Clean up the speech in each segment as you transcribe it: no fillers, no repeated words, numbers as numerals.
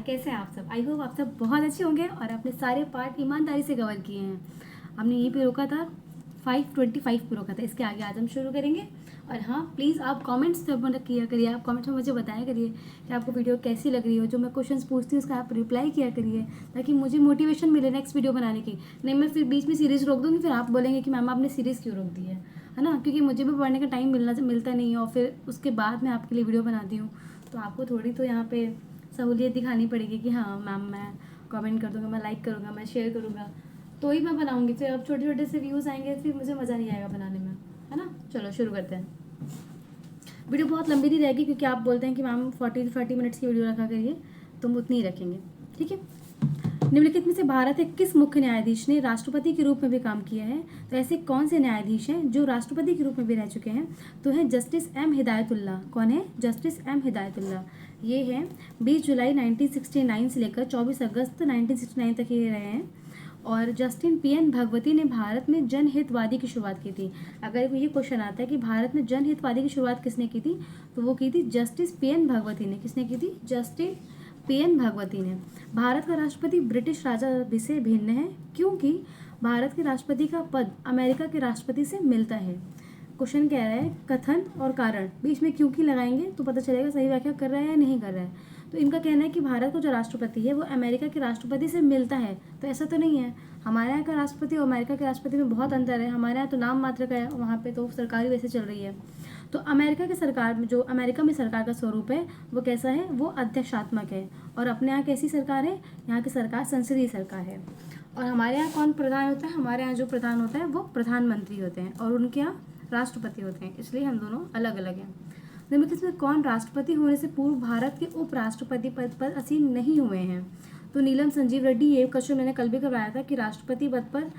कैसे हैं आप सब। आई होप आप सब बहुत अच्छे होंगे और अपने सारे पार्ट ईमानदारी से कवर किए हैं। हमने यहीं पे रोका था, 525 पे रोका था। इसके आगे आज हम शुरू करेंगे। और हाँ, प्लीज़ आप कमेंट्स मतलब किया करिए, आप कमेंट्स में मुझे बताया करिए कि आपको वीडियो कैसी लग रही हो। जो मैं क्वेश्चंस पूछती हूँ उसका आप रिप्लाई किया करिए, ताकि मुझे मोटिवेशन मिले नेक्स्ट वीडियो बनाने की। नहीं मैं फिर बीच में सीरीज़ रोक दूँगी, फिर आप बोलेंगे कि मैम आपने सीरीज़ क्यों रोक दी है ना। क्योंकि मुझे भी पढ़ने का टाइम मिलता नहीं है, और फिर उसके बाद मैं आपके लिए वीडियो बनाती हूँ। तो आपको थोड़ी तो यहाँ पे सहूलियत दिखानी पड़ेगी कि हाँ मैम मैं कमेंट कर दूँगा, मैं लाइक करूँगा, मैं शेयर करूँगा, तो ही मैं बनाऊँगी। फिर अब छोटे छोटे से व्यूज़ आएंगे, फिर मुझे मज़ा नहीं आएगा बनाने में, है ना। चलो शुरू करते हैं। वीडियो बहुत लंबी नहीं रहेगी, क्योंकि आप बोलते हैं कि मैम 40 मिनट्स की वीडियो रखा करिए, तो हम उतनी ही रखेंगे, ठीक है। निम्नलिखित में से भारत के किस मुख्य न्यायाधीश ने राष्ट्रपति के रूप में भी काम किया है। तो ऐसे कौन से न्यायाधीश हैं जो राष्ट्रपति के रूप में भी रह चुके हैं। तो है जस्टिस एम हिदायतुल्लाह। कौन है? Justice M Hidayatullah. ये है 20 जुलाई 1969 से लेकर 24 अगस्त 1969 तक ये रहे हैं। और जस्टिन पीएन भगवती ने भारत में जनहितवादी की शुरुआत की थी। अगर ये क्वेश्चन आता है कि भारत में जनहितवादी की शुरुआत किसने की थी, तो वो की थी जस्टिस पीएन भगवती ने। किसने की थी? जस्टिन पीएन भगवती ने। भारत का राष्ट्रपति ब्रिटिश राजा से भिन्न है, क्योंकि भारत के राष्ट्रपति का पद अमेरिका के राष्ट्रपति से मिलता है। क्वेश्चन कह रहा है कथन और कारण, बीच में क्योंकि लगाएंगे तो पता चलेगा सही व्याख्या कर रहा है या नहीं कर रहा है। तो इनका कहना है कि भारत का जो राष्ट्रपति है वो अमेरिका के राष्ट्रपति से मिलता है, तो ऐसा तो नहीं है। हमारे यहाँ का राष्ट्रपति और अमेरिका के राष्ट्रपति में बहुत अंतर है। हमारे यहाँ तो नाम मात्र का है, वहाँ पे तो सरकारी वैसे चल रही है। तो अमेरिका की सरकार में, जो अमेरिका में सरकार का स्वरूप है वो कैसा है? वो अध्यक्षात्मक है। और अपने यहाँ कैसी सरकार है? यहाँ की सरकार संसदीय सरकार है। और हमारे यहाँ कौन प्रधान होता है? हमारे यहाँ जो प्रधान होता है वो प्रधानमंत्री होते हैं, और उनके यहाँ राष्ट्रपति होते हैं। इसलिए हम दोनों अलग अलग हैं। निम्नलिखित में कौन राष्ट्रपति होने से पूर्व भारत के उपराष्ट्रपति पद पर आसीन नहीं हुए हैं। तो नीलम संजीव रेड्डी। ये क्वेश्चन मैंने कल भी करवाया था कि राष्ट्रपति पद पर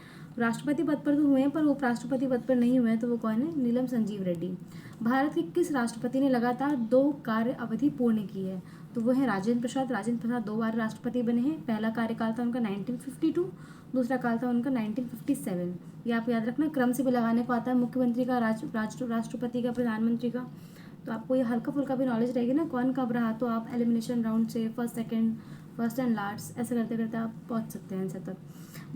तो हुए हैं पर उपराष्ट्रपति पद पर नहीं हुए हैं, तो वो कौन है? नीलम संजीव रेड्डी। भारत के किस राष्ट्रपति ने लगातार 2 कार्य अवधि पूर्ण की है। तो वो है राजेंद्र प्रसाद। राजेंद्र प्रसाद 2 बार राष्ट्रपति बने हैं। पहला कार्यकाल था उनका 1952, दूसरा काल था उनका 1957। ये आप याद रखना, क्रम से भी लगाने को आता है, मुख्यमंत्री का, राष्ट्रपति का, प्रधानमंत्री का। तो आपको ये हल्का फुल्का भी नॉलेज रहेगी ना कौन कब रहा, तो आप एलिमिनेशन राउंड से फर्स्ट एंड लास्ट ऐसे करते करते आप पहुंच सकते हैं आंसर तक।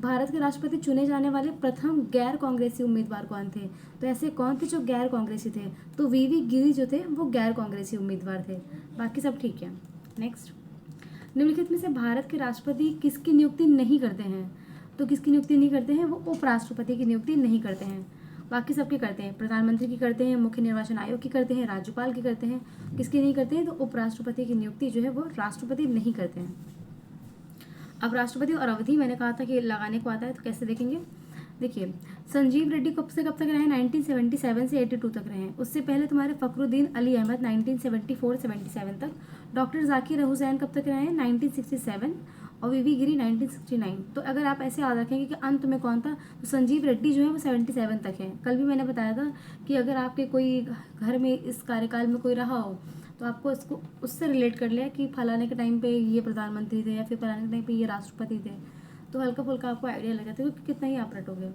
भारत के राष्ट्रपति चुने जाने वाले प्रथम गैर कांग्रेसी उम्मीदवार कौन थे। तो ऐसे कौन थे जो गैर कांग्रेसी थे। तो वीवी गिरी जो थे वो गैर कांग्रेसी उम्मीदवार थे, बाकी सब ठीक है। नेक्स्ट, निम्नलिखित में से भारत के राष्ट्रपति किसकी नियुक्ति नहीं करते हैं। तो किसकी नियुक्ति नहीं करते हैं? वो उपराष्ट्रपति की नियुक्ति नहीं करते हैं, बाकी सबकी करते हैं। प्रधानमंत्री की करते हैं, मुख्य निर्वाचन आयोग की करते हैं, राज्यपाल की करते हैं। किसकी नहीं करते हैं? तो उपराष्ट्रपति की नियुक्ति जो है वो राष्ट्रपति नहीं करते हैं। अब राष्ट्रपति और अवधि मैंने कहा था कि लगाने को आता है, तो कैसे देखेंगे? देखिए, संजीव रेड्डी कब से कब तक रहे? 1977 से 82 तक रहे। उससे पहले तुम्हारे फखरुद्दीन अली अहमद 1974-77 तक। डॉक्टर जाकिर हुसैन कब तक रहे हैं? 1967। और वीवी गिरी 1969। तो अगर आप ऐसे याद रखेंगे कि अंत में कौन था, तो संजीव रेड्डी जो है वो 77 तक है। कल भी मैंने बताया था कि अगर आपके कोई घर में इस कार्यकाल में कोई रहा हो, तो आपको इसको उससे रिलेट कर लिया कि फलाने के टाइम पे ये प्रधानमंत्री थे या फिर फलाने के टाइम पे ये राष्ट्रपति थे, तो हल्का फुल्का आपको आइडिया लग जाता है कि कितना ही आप रटोगे।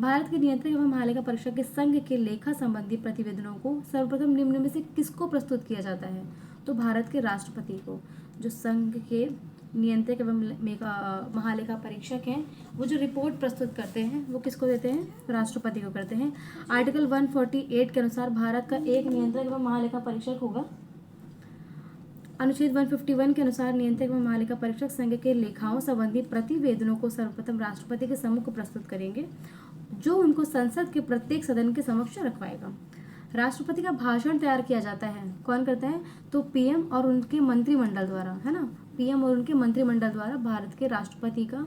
भारत के नियंत्रक एवं महालेखा परीक्षक के संघ के लेखा संबंधी प्रतिवेदनों को सर्वप्रथम निम्न में से किसको प्रस्तुत किया जाता है। तो भारत के राष्ट्रपति को। जो संघ के नियंत्रक एवं महालेखा परीक्षक हैं, वो जो रिपोर्ट प्रस्तुत करते हैं वो किसको देते हैं? राष्ट्रपति को करते हैं। आर्टिकल 148 के अनुसार भारत का एक नियंत्रक एवं महालेखा परीक्षक होगा। अनुच्छेद 151 के अनुसार नियंत्रक एवं महालेखा परीक्षक संघ के लेखाओं संबंधी प्रतिवेदनों को सर्वप्रथम राष्ट्रपति के सम्मुख प्रस्तुत करेंगे, जो उनको संसद के प्रत्येक सदन के समक्ष रखवाएगा। राष्ट्रपति का भाषण तैयार किया जाता है, कौन करता है? तो पीएम और उनके मंत्रिमंडल द्वारा, है ना। पीएम और उनके मंत्रिमंडल द्वारा भारत के राष्ट्रपति का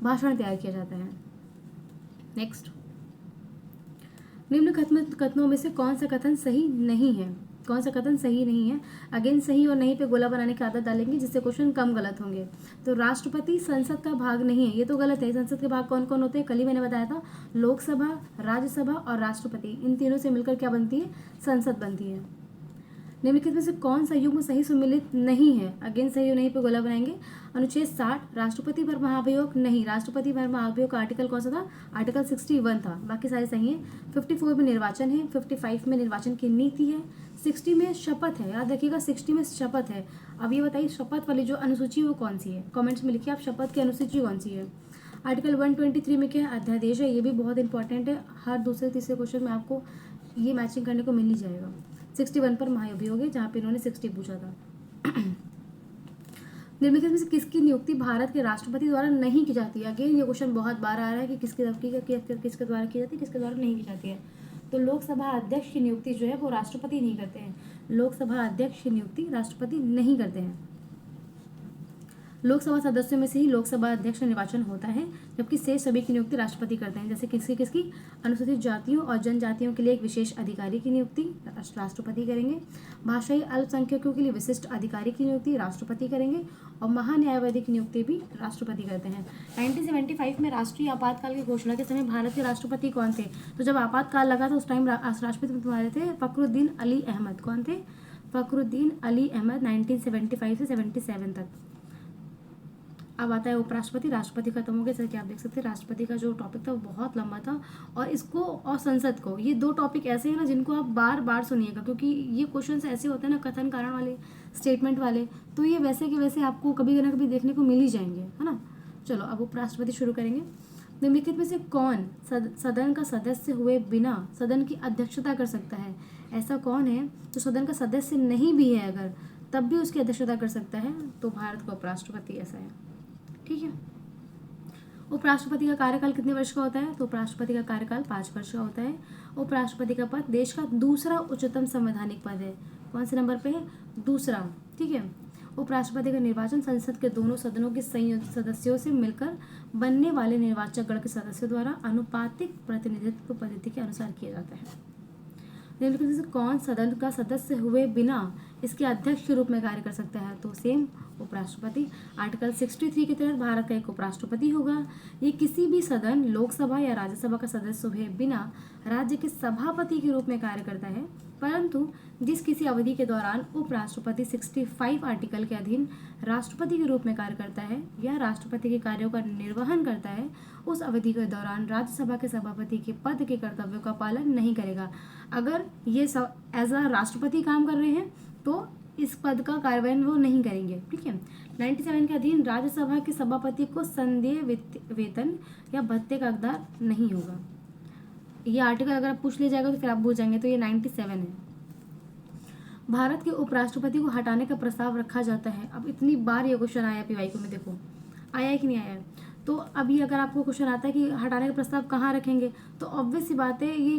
भाषण तैयार किया जाता है। नेक्स्ट, निम्न कथनों में से कौन सा कथन सही नहीं है। कौन सा कथन सही नहीं है? अगेन सही और नहीं पे गोला बनाने की आदत डालेंगे, जिससे क्वेश्चन कम गलत होंगे। तो राष्ट्रपति संसद का भाग नहीं है, ये तो गलत है। संसद के भाग कौन कौन होते हैं? कल ही मैंने बताया था, लोकसभा, राज्यसभा और राष्ट्रपति, इन तीनों से मिलकर क्या बनती है? संसद बनती है। निम्नलिखित में से कौन सा युग्म सही सुमेलित नहीं है? अगेन सही और नहीं पे गोला बनाएंगे। अनुच्छेद 60 राष्ट्रपति पर महाभियोग नहीं, राष्ट्रपति पर महाभियोग का आर्टिकल कौन सा था? आर्टिकल 61 था, बाकी सारे सही हैं। 54 में निर्वाचन है, 55 में निर्वाचन की नीति है, 60 में शपथ है, याद रखिएगा 60 में शपथ है। अब ये बताइए शपथ वाली जो अनुसूची वो कौन सी है? कॉमेंट्स में लिखिए आप शपथ की अनुसूची कौन सी है। आर्टिकल 123 में क्या है? अध्यादेश है, ये भी बहुत इंपॉर्टेंट है, हर दूसरे तीसरे क्वेश्चन में आपको ये मैचिंग करने को मिल ही जाएगा। 61 पर महाभियोग है, जहाँ पे इन्होंने 60 पूछा था। निम्नलिखित में से किसकी नियुक्ति भारत के राष्ट्रपति द्वारा नहीं की जाती है? अगेन ये क्वेश्चन बहुत बार आ रहा है कि किसके द्वारा की जाती है, किसके द्वारा नहीं की जाती है। तो लोकसभा अध्यक्ष की नियुक्ति जो है वो राष्ट्रपति नहीं करते हैं। लोकसभा अध्यक्ष की नियुक्ति राष्ट्रपति नहीं करते हैं। लोकसभा सदस्यों में से ही लोकसभा अध्यक्ष का निर्वाचन होता है, जबकि शेष सभी की नियुक्ति राष्ट्रपति करते हैं। जैसे किसकी अनुसूचित जातियों और जनजातियों के लिए एक विशेष अधिकारी की नियुक्ति राष्ट्रपति करेंगे, भाषाई अल्पसंख्यकों के लिए विशिष्ट अधिकारी की नियुक्ति राष्ट्रपति करेंगे, और महान्यायवादी की नियुक्ति भी राष्ट्रपति करते हैं। 1975 में राष्ट्रीय आपातकाल की घोषणा के समय भारत के राष्ट्रपति कौन थे? तो जब आपातकाल लगा था उस टाइम राष्ट्रपति तुम्हारे थे फखरुद्दीन अली अहमद। कौन थे? फखरुद्दीन अली अहमद, 1975 से 77 तक। अब आता है उपराष्ट्रपति, राष्ट्रपति खत्म हो गया। जैसे कि आप देख सकते हैं राष्ट्रपति का जो टॉपिक था वो बहुत लंबा था, और इसको और संसद को, ये दो टॉपिक ऐसे हैं ना जिनको आप बार बार सुनिएगा, क्योंकि ये क्वेश्चंस ऐसे होते हैं ना कथन कारण वाले, स्टेटमेंट वाले, तो ये वैसे के वैसे आपको कभी ना कभी देखने को मिल ही जाएंगे, है ना। चलो अब उपराष्ट्रपति शुरू करेंगे। निम्नलिखित में से कौन सदन का सदस्य हुए बिना सदन की अध्यक्षता कर सकता है? ऐसा कौन है जो सदन का सदस्य नहीं भी है अगर तब भी उसकी अध्यक्षता कर सकता है? तो भारत का उपराष्ट्रपति ऐसा है, ठीक है। उपराष्ट्रपति का कार्यकाल कितने वर्ष का होता है? तो उपराष्ट्रपति का कार्यकाल 5 वर्ष का होता है। उपराष्ट्रपति का पद देश का दूसरा उच्चतम संवैधानिक पद है। कौन से नंबर पे है? दूसरा, ठीक है। उपराष्ट्रपति का निर्वाचन संसद के दोनों सदनों के संयुक्त सदस्यों से मिलकर बनने वाले निर्वाचक गण के सदस्यों द्वारा अनुपातिक प्रतिनिधित्व पद्धति के अनुसार किया जाता है। निम्नलिखित से कौन सदन का सदस्य हुए बिना इसके अध्यक्ष के रूप में कार्य कर सकता है? तो सेम उपराष्ट्रपति। आर्टिकल 63 के तहत भारत का एक उपराष्ट्रपति होगा। ये किसी भी सदन, लोकसभा या राज्यसभा का सदस्य हुए बिना राज्य के सभापति के रूप में कार्य करता है, परंतु जिस किसी अवधि के दौरान उपराष्ट्रपति 65 आर्टिकल के अधीन राष्ट्रपति के रूप में कार्य करता है या राष्ट्रपति के कार्यों का निर्वहन करता है, उस अवधि के दौरान राज्यसभा के सभापति के पद के कर्तव्यों का पालन नहीं करेगा। अगर ये एज अ राष्ट्रपति काम कर रहे हैं तो इस पद का कार्यान्वयन वो नहीं करेंगे, ठीक है। 97 के अधीन राज्यसभा के सभापति को संदेय वेतन या भत्ते का हकदार नहीं होगा। ये आर्टिकल अगर आप पूछ लिया जाएगा तो फिर आप भूल जाएंगे, तो ये 97 है। भारत के उपराष्ट्रपति को हटाने का प्रस्ताव रखा जाता है। अब इतनी बार ये क्वेश्चन आया पीवाईक्यू में, देखो आया है कि नहीं आया है। तो अभी अगर आपको क्वेश्चन आता है कि हटाने का प्रस्ताव कहाँ रखेंगे, तो ऑब्वियस सी बात है ये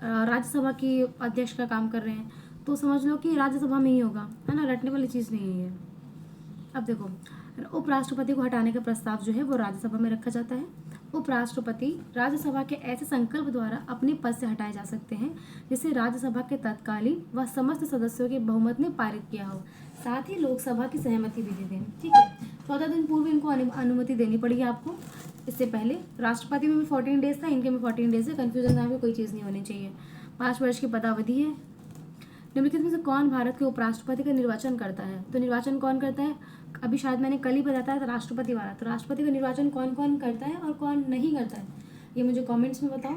राज्यसभा की अध्यक्ष का काम कर रहे हैं, तो समझ लो कि राज्यसभा में ही होगा, है ना, रटने वाली चीज़ नहीं है। अब देखो उपराष्ट्रपति को हटाने का प्रस्ताव जो है वो राज्यसभा में रखा जाता है। उपराष्ट्रपति राज्यसभा के ऐसे संकल्प द्वारा अपने पद से हटाए जा सकते हैं जिसे राज्यसभा के तत्कालीन व समस्त सदस्यों के बहुमत ने पारित किया हो, साथ ही लोकसभा की सहमति भी दे दें, ठीक है। 14 दिन पूर्व इनको अनुमति देनी पड़ेगी आपको। इससे पहले राष्ट्रपति में भी 14 डेज था, इनके में 14 डेज है। कन्फ्यूजन नाम की कोई चीज़ नहीं होनी चाहिए। 5 वर्ष की पदावधि है। निम्नलिखित में से कौन भारत के उपराष्ट्रपति का निर्वाचन करता है? तो निर्वाचन कौन करता है? अभी शायद मैंने कल ही बताया था राष्ट्रपति वाला। तो राष्ट्रपति का निर्वाचन कौन कौन करता है और कौन नहीं करता है, ये मुझे कमेंट्स में बताओ,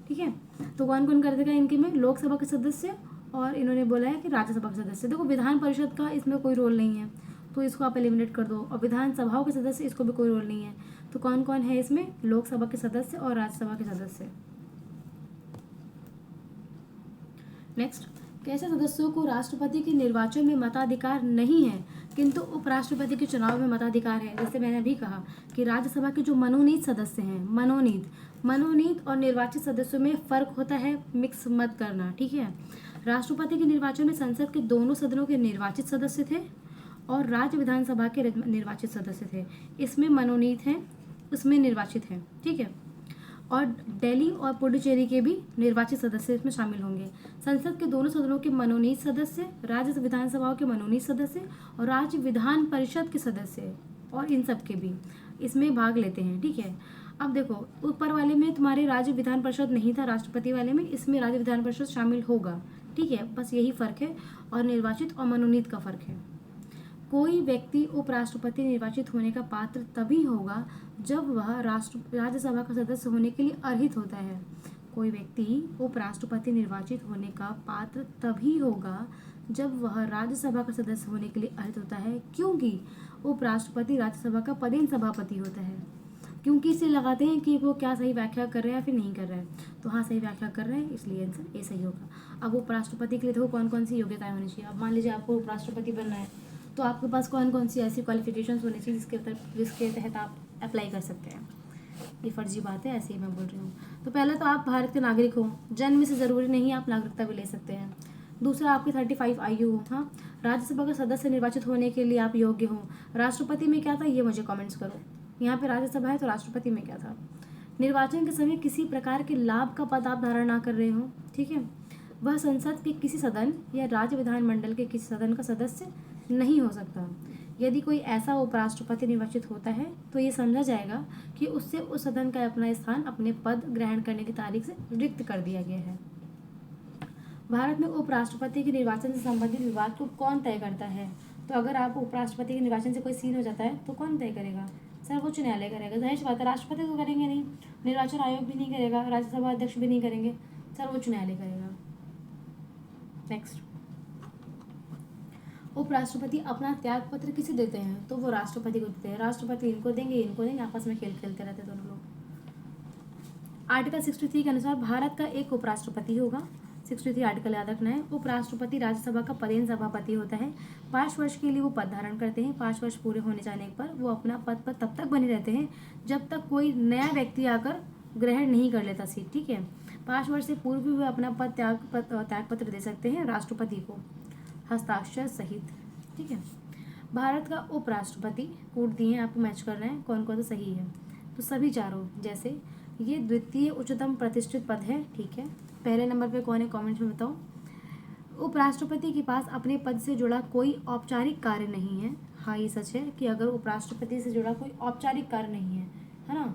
ठीक है। तो कौन कौन करता है इनके में? लोकसभा के सदस्य, और इन्होंने बोला है कि राज्यसभा के सदस्य। देखो विधान परिषद का इसमें कोई रोल नहीं है, तो इसको आप एलिमिनेट कर दो। और विधानसभाओं के सदस्य, इसको भी कोई रोल नहीं है। तो कौन कौन है इसमें? लोकसभा के सदस्य और राज्यसभा के सदस्य। नेक्स्ट, कैसे सदस्यों को राष्ट्रपति के निर्वाचन में मताधिकार नहीं है किंतु उपराष्ट्रपति के चुनाव में मताधिकार है? जैसे मैंने अभी कहा कि राज्यसभा के जो मनोनीत सदस्य हैं, मनोनीत और निर्वाचित सदस्यों में फर्क होता है, मिक्स मत करना, ठीक है। राष्ट्रपति के निर्वाचन में संसद के दोनों सदनों के निर्वाचित सदस्य थे और राज्य विधानसभा के निर्वाचित सदस्य थे। इसमें मनोनीत हैं, उसमें निर्वाचित हैं, ठीक है। और दिल्ली और पुडुचेरी के भी निर्वाचित सदस्य इसमें शामिल होंगे। संसद के दोनों सदनों के मनोनीत सदस्य, राज्य विधानसभाओं के मनोनीत सदस्य और राज्य विधान परिषद के सदस्य, और इन सब के भी इसमें भाग लेते हैं, ठीक है। अब देखो ऊपर वाले में तुम्हारे राज्य विधान परिषद नहीं था, राष्ट्रपति वाले में इसमें राज्य विधान परिषद शामिल होगा, ठीक है, बस यही फ़र्क है, और निर्वाचित और मनोनीत का फ़र्क है। कोई व्यक्ति उपराष्ट्रपति निर्वाचित होने का पात्र तभी होगा जब वह राज्यसभा का सदस्य होने के लिए अर्हित होता है। कोई व्यक्ति उपराष्ट्रपति निर्वाचित होने का पात्र तभी होगा जब वह राज्यसभा का सदस्य होने के लिए अर्हित होता है, क्योंकि उपराष्ट्रपति राज्यसभा का पदेन सभापति होता है। क्योंकि इसे लगाते हैं कि वो क्या सही व्याख्या कर रहे हैं या फिर नहीं कर रहे हैं, तो हाँ सही व्याख्या कर रहे हैं, इसलिए आंसर ए सही होगा। अब उपराष्ट्रपति के लिए देखो कौन कौन सी योग्यताएं होनी चाहिए। अब मान लीजिए आपको उपराष्ट्रपति बनना है, तो आपके पास कौन कौन सी ऐसी क्वालिफिकेशंस होनी चाहिए जिसके तहत आप अप्लाई कर सकते हैं। ये फर्जी बात है, ऐसे ही मैं बोल रही हूँ। तो पहले तो आप भारत के नागरिक हो, जन्म से ज़रूरी नहीं, आप नागरिकता भी ले सकते हैं। दूसरा, आपकी 35 आयु हो। हाँ, राज्यसभा का सदस्य निर्वाचित होने के लिए आप योग्य हो। राष्ट्रपति में क्या था ये मुझे कमेंट्स करो। यहाँ पे राज्यसभा है तो राष्ट्रपति में क्या था। निर्वाचन के समय किसी प्रकार के लाभ का पद आप धारण ना कर रहे हो, ठीक है। वह संसद के किसी सदन या राज्य विधानमंडल के किसी सदन का सदस्य नहीं हो सकता। यदि कोई ऐसा उपराष्ट्रपति निर्वाचित होता है तो ये समझा जाएगा कि उससे उस सदन का अपना स्थान अपने पद ग्रहण करने की तारीख से रिक्त कर दिया गया है। भारत में उपराष्ट्रपति के निर्वाचन से संबंधित विवाद को कौन तय करता है। तो अगर आप उपराष्ट्रपति के निर्वाचन से कोई सीन हो जाता है तो कौन तय करेगा, सर्वोच्च न्यायालय करेगा। जाहिर सी बात है, राष्ट्रपति तो करेंगे नहीं, निर्वाचन आयोग भी नहीं करेगा, राज्यसभा अध्यक्ष भी नहीं करेंगे, सर्वोच्च न्यायालय करेगा। नेक्स्ट, उपराष्ट्रपति अपना त्याग पत्र किसे देते हैं, तो वो राष्ट्रपति को देते हैं। राष्ट्रपति इनको देंगे, आपस में खेल खेलते रहते दोनों लोग। आर्टिकल 63 के अनुसार भारत का एक उपराष्ट्रपति होगा। 63 आर्टिकल याद रखना है। उपराष्ट्रपति राज्यसभा का पदेन सभापति होता है। 5 वर्ष के लिए वो पद धारण करते हैं। 5 वर्ष पूरे होने जाने पर वो अपना पद पर तब तक बने रहते हैं जब तक कोई नया व्यक्ति आकर ग्रहण नहीं कर लेता सीट, ठीक है। 5 वर्ष से पूर्व भी वे अपना पद त्याग पत्र दे सकते हैं राष्ट्रपति को, हस्ताक्षर सहित, ठीक है। भारत का उपराष्ट्रपति कोड दिए हैं, आपको मैच कर रहे हैं कौन कौन सा सही है। तो सभी चारों, जैसे ये द्वितीय उच्चतम प्रतिष्ठित पद है, ठीक है। पहले नंबर पे कौन है, कमेंट्स में बताओ। उपराष्ट्रपति के पास अपने पद से जुड़ा कोई औपचारिक कार्य नहीं है। हाँ, ये सच है कि अगर उपराष्ट्रपति से जुड़ा कोई औपचारिक कार्य नहीं है ना,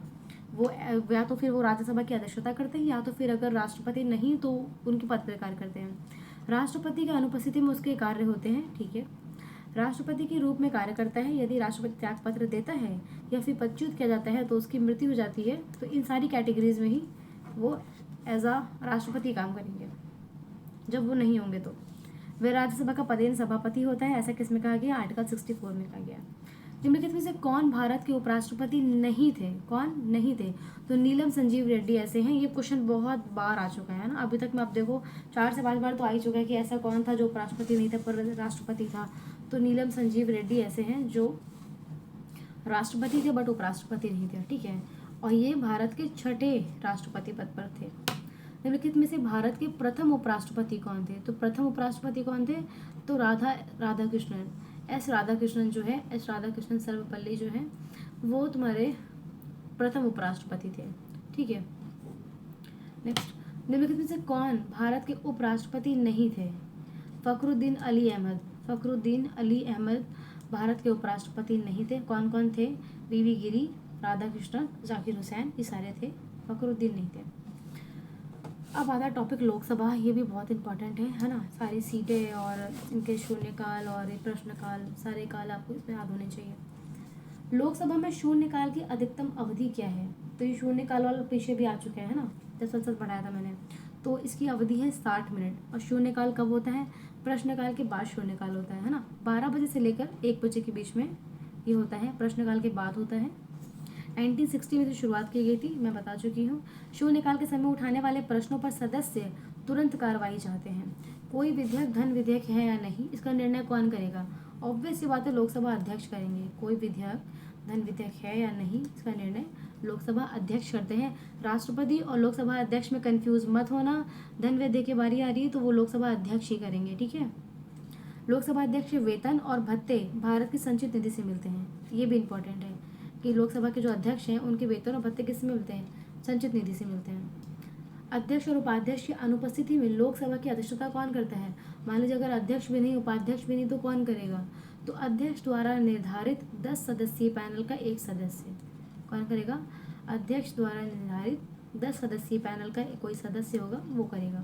वो या तो फिर वो राज्यसभा की अध्यक्षता करते हैं, या तो फिर अगर राष्ट्रपति नहीं तो उनके पद पर कार्य करते हैं। राष्ट्रपति की अनुपस्थिति में उसके कार्य होते हैं, ठीक है। राष्ट्रपति के रूप में कार्य करता है। यदि राष्ट्रपति त्याग पत्र देता है या फिर पदच्युत किया जाता है तो उसकी मृत्यु हो जाती है, तो इन सारी कैटेगरीज में ही वो एज अ राष्ट्रपति काम करेंगे। जब वो नहीं होंगे तो वे राज्यसभा का पदेन सभापति होता है। ऐसा किसमें कहा गया, आर्टिकल 64 में कहा गया। निम्नलिखित में से कौन भारत के उपराष्ट्रपति नहीं थे, कौन नहीं थे, तो नीलम संजीव रेड्डी ऐसे हैं। ये क्वेश्चन बहुत बार आ चुका है ना, अभी तक में आप देखो 4 से 5 बार तो आ ही चुका है कि ऐसा कौन था जो उपराष्ट्रपति नहीं था पर राष्ट्रपति था। तो नीलम संजीव रेड्डी ऐसे हैं जो राष्ट्रपति थे बट उपराष्ट्रपति नहीं थे, ठीक है। और ये भारत के 6ठे राष्ट्रपति पद पर थे। निम्नलिखित में से भारत के प्रथम उपराष्ट्रपति कौन थे, तो प्रथम उपराष्ट्रपति कौन थे, तो राधाकृष्णन एस राधाकृष्णन जो है, एस राधाकृष्णन सर्वपल्ली जो है वो तुम्हारे प्रथम उपराष्ट्रपति थे, ठीक है। नेक्स्ट, निम्नलिखित में से कौन भारत के उपराष्ट्रपति नहीं थे, फखरुद्दीन अली अहमद। फखरुद्दीन अली अहमद भारत के उपराष्ट्रपति नहीं थे। कौन कौन थे, वी गिरी, राधाकृष्णन, जाकिर हुसैन, ये सारे थे, फखरुद्दीन नहीं थे। अब आता है टॉपिक लोकसभा, ये भी बहुत इंपॉर्टेंट है ना। सारी सीटें और इनके शून्यकाल और प्रश्नकाल, सारे काल आपको इसमें याद होने चाहिए। लोकसभा में शून्यकाल की अधिकतम अवधि क्या है, तो ये शून्यकाल वाला पीछे भी आ चुके हैं ना, जब संसद बढ़ाया था मैंने, तो इसकी अवधि है 60 मिनट। और शून्यकाल कब होता है, प्रश्नकाल के बाद शून्यकाल होता है ना, 12 बजे से लेकर 1 बजे के बीच में ये होता है, प्रश्नकाल के बाद होता है। 1960 में जो शुरुआत की गई थी मैं बता चुकी हूँ। शून्यकाल के समय उठाने वाले प्रश्नों पर सदस्य तुरंत कार्रवाई चाहते हैं। कोई विधेयक धन विधेयक है या नहीं, इसका निर्णय कौन करेगा, ऑब्वियस सी बात है लोकसभा अध्यक्ष करेंगे। कोई विधेयक धन विधेयक है या नहीं, इसका निर्णय लोकसभा अध्यक्ष करते हैं। राष्ट्रपति और लोकसभा अध्यक्ष में कंफ्यूज मत होना, धन विधेयक की बारी आ रही है तो वो लोकसभा अध्यक्ष ही करेंगे, ठीक है। लोकसभा अध्यक्ष के वेतन और भत्ते भारत की संचित निधि से मिलते हैं, ये भी इंपॉर्टेंट है कि लोकसभा के जो अध्यक्ष हैं उनके वेतन और भत्ते किससे मिलते हैं, संचित निधि से मिलते हैं। अध्यक्ष और उपाध्यक्ष की अनुपस्थिति में लोकसभा की अध्यक्षता कौन करता है, मान लीजिए अगर अध्यक्ष भी नहीं उपाध्यक्ष भी नहीं तो कौन करेगा, तो अध्यक्ष द्वारा निर्धारित 10 सदस्यीय पैनल का एक सदस्य कौन करेगा, अध्यक्ष द्वारा निर्धारित 10 सदस्यीय पैनल का कोई सदस्य होगा वो करेगा।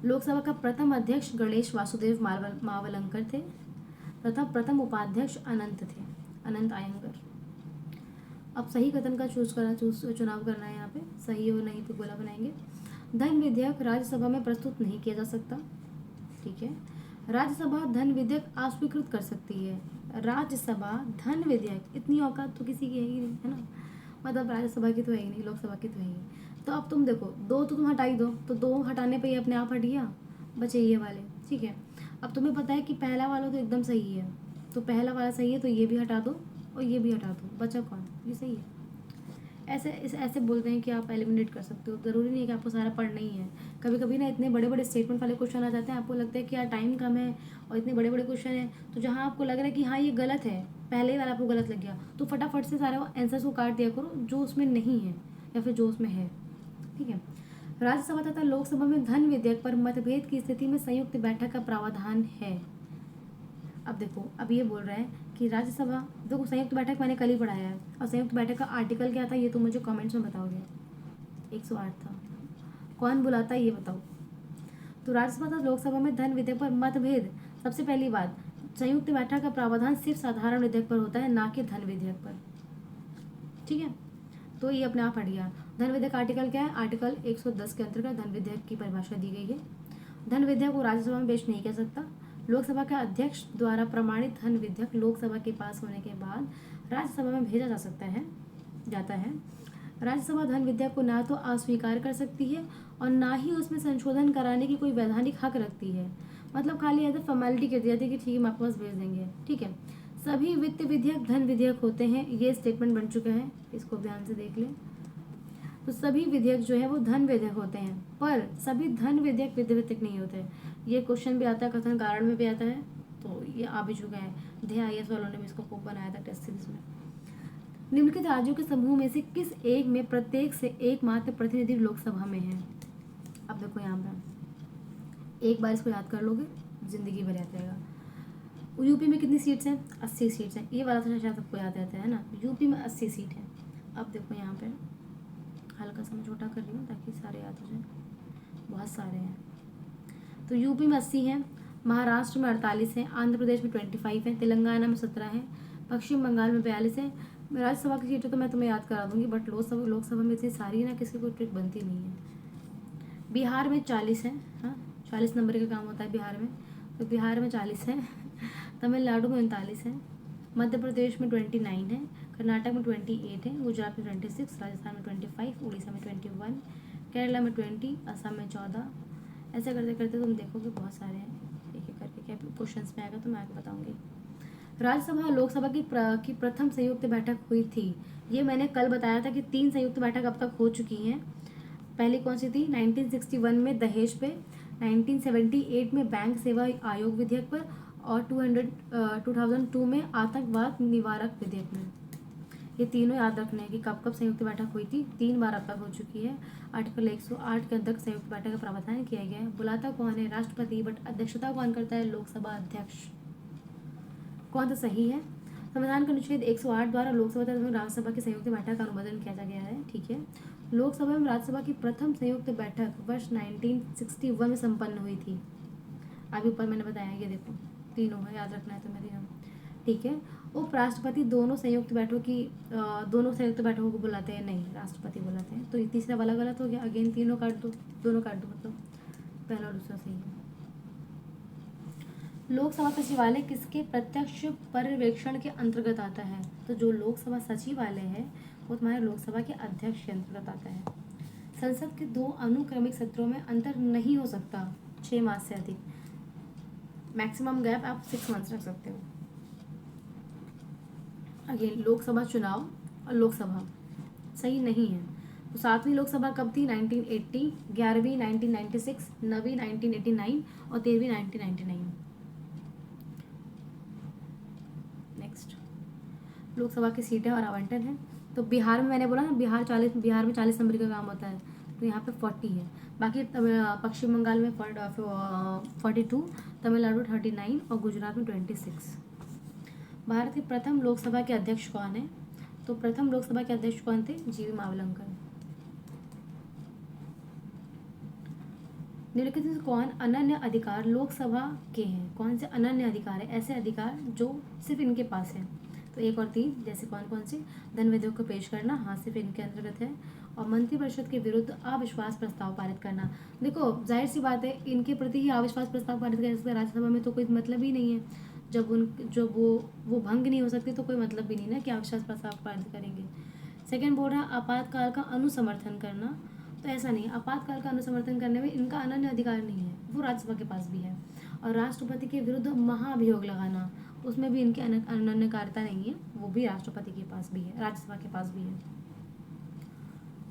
लोकसभा का प्रथम अध्यक्ष गणेश वासुदेव मावलंकर थे। प्रथम उपाध्यक्ष अनंत आयंगर। अब सही कथन का चुनाव करना है। यहाँ पे सही हो नहीं तो गोला बनाएंगे। धन विधेयक राज्यसभा में प्रस्तुत नहीं किया जा सकता। ठीक है, राज्यसभा धन विधेयक अस्वीकृत कर सकती है। राज्यसभा धन विधेयक, इतनी औकात तो किसी की है ही नहीं, है ना। मतलब राज्यसभा की तो है ही नहीं, लोकसभा की तो है ही। तो अब तुम देखो, दो तो तुम हटा ही दो, तो दो हटाने पे ही अपने आप हट गया, बचे ये वाले। ठीक है, अब तुम्हें पता है कि पहला वाला तो एकदम सही है, तो पहला वाला सही है, तो ये भी हटा दो और ये भी हटा दो, बचा कौन, ये सही है। ऐसे बोलते हैं कि आप एलिमिनेट कर सकते हो, ज़रूरी नहीं है कि आपको सारा पढ़ना ही है। कभी कभी ना इतने बड़े बड़े स्टेटमेंट वाले क्वेश्चन आ जाते हैं, आपको लगता है कि यार टाइम कम है और इतने बड़े बड़े क्वेश्चन हैं, तो जहाँ आपको लग रहा है कि हाँ ये गलत है, पहले ही वाला आपको गलत लग गया, तो फटाफट से सारे आंसर्स को काट दिया करो जो उसमें नहीं है या फिर जो उसमें है। ठीक है, राज्यसभा तथा लोकसभा में धन विधेयक पर मतभेद की स्थिति में संयुक्त बैठक का प्रावधान है। अब देखो, अब ये बोल रहा है कि राज्यसभा, देखो संयुक्त बैठक मैंने कल ही पढ़ाया है, और संयुक्त बैठक का आर्टिकल क्या था ये तो मुझे कमेंट्स में बताओगे। 108 था, कौन बुलाता है ये बताओ। तो राज्यसभा तथा लोकसभा में धन विधेयक पर मतभेद, सबसे पहली बात, संयुक्त बैठक का प्रावधान सिर्फ साधारण विधेयक पर होता है, ना कि धन विधेयक पर। ठीक है, तो ये अपने आप हट गया। धन विधेयक आर्टिकल क्या है, आर्टिकल 110 के अंतर्गत धन विधेयक की परिभाषा दी गई है। धन विधेयक को राज्यसभा में पेश नहीं किया सकता। लोकसभा के अध्यक्ष द्वारा प्रमाणित धन विधेयक लोकसभा के पास होने के बाद राज्यसभा में भेजा जाता है। राज्यसभा धन विधेयक को ना तो अस्वीकार कर सकती है और ना ही उसमें संशोधन कराने की कोई वैधानिक हक रखती है। मतलब खाली ऐसे फॉर्मेलिटी कर दिया था कि ठीक है हम आपके पास भेज देंगे। ठीक है, सभी वित्त विधेयक धन विधेयक होते हैं, ये स्टेटमेंट बन चुका है, इसको ध्यान से देख लें। तो सभी विधेयक जो है वो धन विधेयक होते हैं, पर सभी धन विधेयक वित्त विधेयक नहीं होते। ये क्वेश्चन भी आता है, कथन कारण में भी आता है, तो ये आ भी चुका है। IAS वालों ने भी इसको खूब बनाया था टेस्ट सीरीज में। निम्नलिखित राज्यों के समूह में से किस एक में प्रत्येक से एकमात्र प्रतिनिधि लोकसभा में है। अब देखो यहाँ पर एक बार इसको याद कर लोगे, जिंदगी भर याद रहेगा। यूपी में कितनी सीट्स हैं, 80 सीट्स हैं। ये वाला तो शायद सबको याद रहता है ना, यूपी में 80 सीट है। अब देखो यहाँ पे हल्का सा मैं छोटा कर रही हूँ ताकि सारे याद हो जाए, बहुत सारे हैं। तो यूपी में 80 हैं, महाराष्ट्र में 48 हैं, आंध्र प्रदेश में 25 हैं, तेलंगाना में 17 हैं, पश्चिम बंगाल में 42 हैं। राज्यसभा की सीटें तो मैं तुम्हें याद करा दूंगी, बट लोकसभा में इतनी सारी ना किसी को ट्रिक बनती नहीं है। बिहार में 40 हैं, हाँ 40 नंबर का काम होता है बिहार में, तो बिहार में 40 हैं। तमिलनाडु में 39 हैं, मध्य प्रदेश में 29 है, कर्नाटक में 28 है, गुजरात में 26, राजस्थान में 25, उड़ीसा में 21, केरला में 20, असम में 14। ऐसे करते करते तुम देखोगे बहुत सारे हैं, एक एक करके क्या क्वेश्चंस में आएगा तो मैं आगे बताऊंगी। राज्यसभा और लोकसभा की प्रथम संयुक्त बैठक हुई थी। ये मैंने कल बताया था कि 3 संयुक्त बैठक अब तक हो चुकी हैं। पहली कौन सी थी, 1961 में दहेज पे, 1978 में बैंक सेवा आयोग विधेयक पर, और 2002 में आतंकवाद निवारक विधेयक में। ये तीनों याद रखने हैं कि कब कब संयुक्त बैठक हुई थी, 3 बार अब तक हो चुकी है। आर्टिकल 108 के अंतर्गत संयुक्त बैठक का प्रावधान किया गया है। बुलाता कौन है, राष्ट्रपति, बट अध्यक्षता कौन करता है, लोकसभा अध्यक्ष। कौन सा सही है, संविधान का अनुच्छेद 108 द्वारा लोकसभा तथा राज्यसभा की संयुक्त बैठक का अनुमोदन किया गया है। ठीक है, लोकसभा एवं राज्यसभा की प्रथम संयुक्त बैठक वर्ष 1961 में संपन्न हुई थी। अभी ऊपर मैंने बताया, ये देखो तीनों है, याद रखना है तुम्हें तीनों। ठीक है, उपराष्ट्रपति दोनों संयुक्त बैठकों को बुलाते हैं, नहीं राष्ट्रपति बुलाते हैं। तो ये तीसरा वाला गलत हो गया, अगेन तीनों काट दो, दोनों काट दो, मतलब पहला और दूसरा सही है। लोकसभा सचिवालय किसके प्रत्यक्ष पर्यवेक्षण के अंतर्गत आता है, तो जो लोकसभा सचिवालय है वो तुम्हारे लोकसभा के अध्यक्ष के अंतर्गत आता है। संसद के 2 अनुक्रमिक सत्रों में अंतर नहीं हो सकता 6 मास से अधिक, मैक्सिमम गैप आप 6 मंथ्स रख सकते हो। अगेन लोकसभा चुनाव और लोकसभा सही नहीं है। तो 7वीं लोकसभा कब थी, 1980, 11वीं 1996, 9वीं 1989 और 13वीं 1999। नेक्स्ट लोकसभा की सीटें और आवंटन है। तो बिहार में मैंने बोला ना, बिहार में 40 नंबर का काम होता है, तो यहाँ पे 40 है। बाकी पश्चिम बंगाल में 42, तमिलनाडु 39 और गुजरात में 26। भारत के प्रथम लोकसभा के अध्यक्ष कौन है, तो प्रथम लोकसभा के अध्यक्ष कौन थे, GV मावलंकर। निम्नलिखित में से कौन अनन्य अधिकार लोकसभा के हैं? कौन से अनन्य अधिकार है, ऐसे अधिकार जो सिर्फ इनके पास है? तो 1 और 3 जैसे कौन कौन से? धन विधेयक को पेश करना, हाँ सिर्फ इनके अंतर्गत है। और मंत्रिपरिषद के विरुद्ध अविश्वास प्रस्ताव पारित करना। देखो जाहिर सी बात है, इनके प्रति ही अविश्वास प्रस्ताव पारित करने से राज्यसभा में तो कोई मतलब ही नहीं है। जब वो भंग नहीं हो सकती तो कोई मतलब भी नहीं ना कि अविश्वास प्रस्ताव पारित करेंगे। सेकेंड बोल रहा है आपातकाल का अनुसमर्थन करना। तो ऐसा नहीं है, आपातकाल का अनुसमर्थन करने में इनका अनन्य अधिकार नहीं है, वो राज्यसभा के पास भी है। और राष्ट्रपति के विरुद्ध महाभियोग लगाना, उसमें भी इनकी अनन्यकारिता नहीं है, वो भी राष्ट्रपति के पास भी है, राज्यसभा के पास भी है।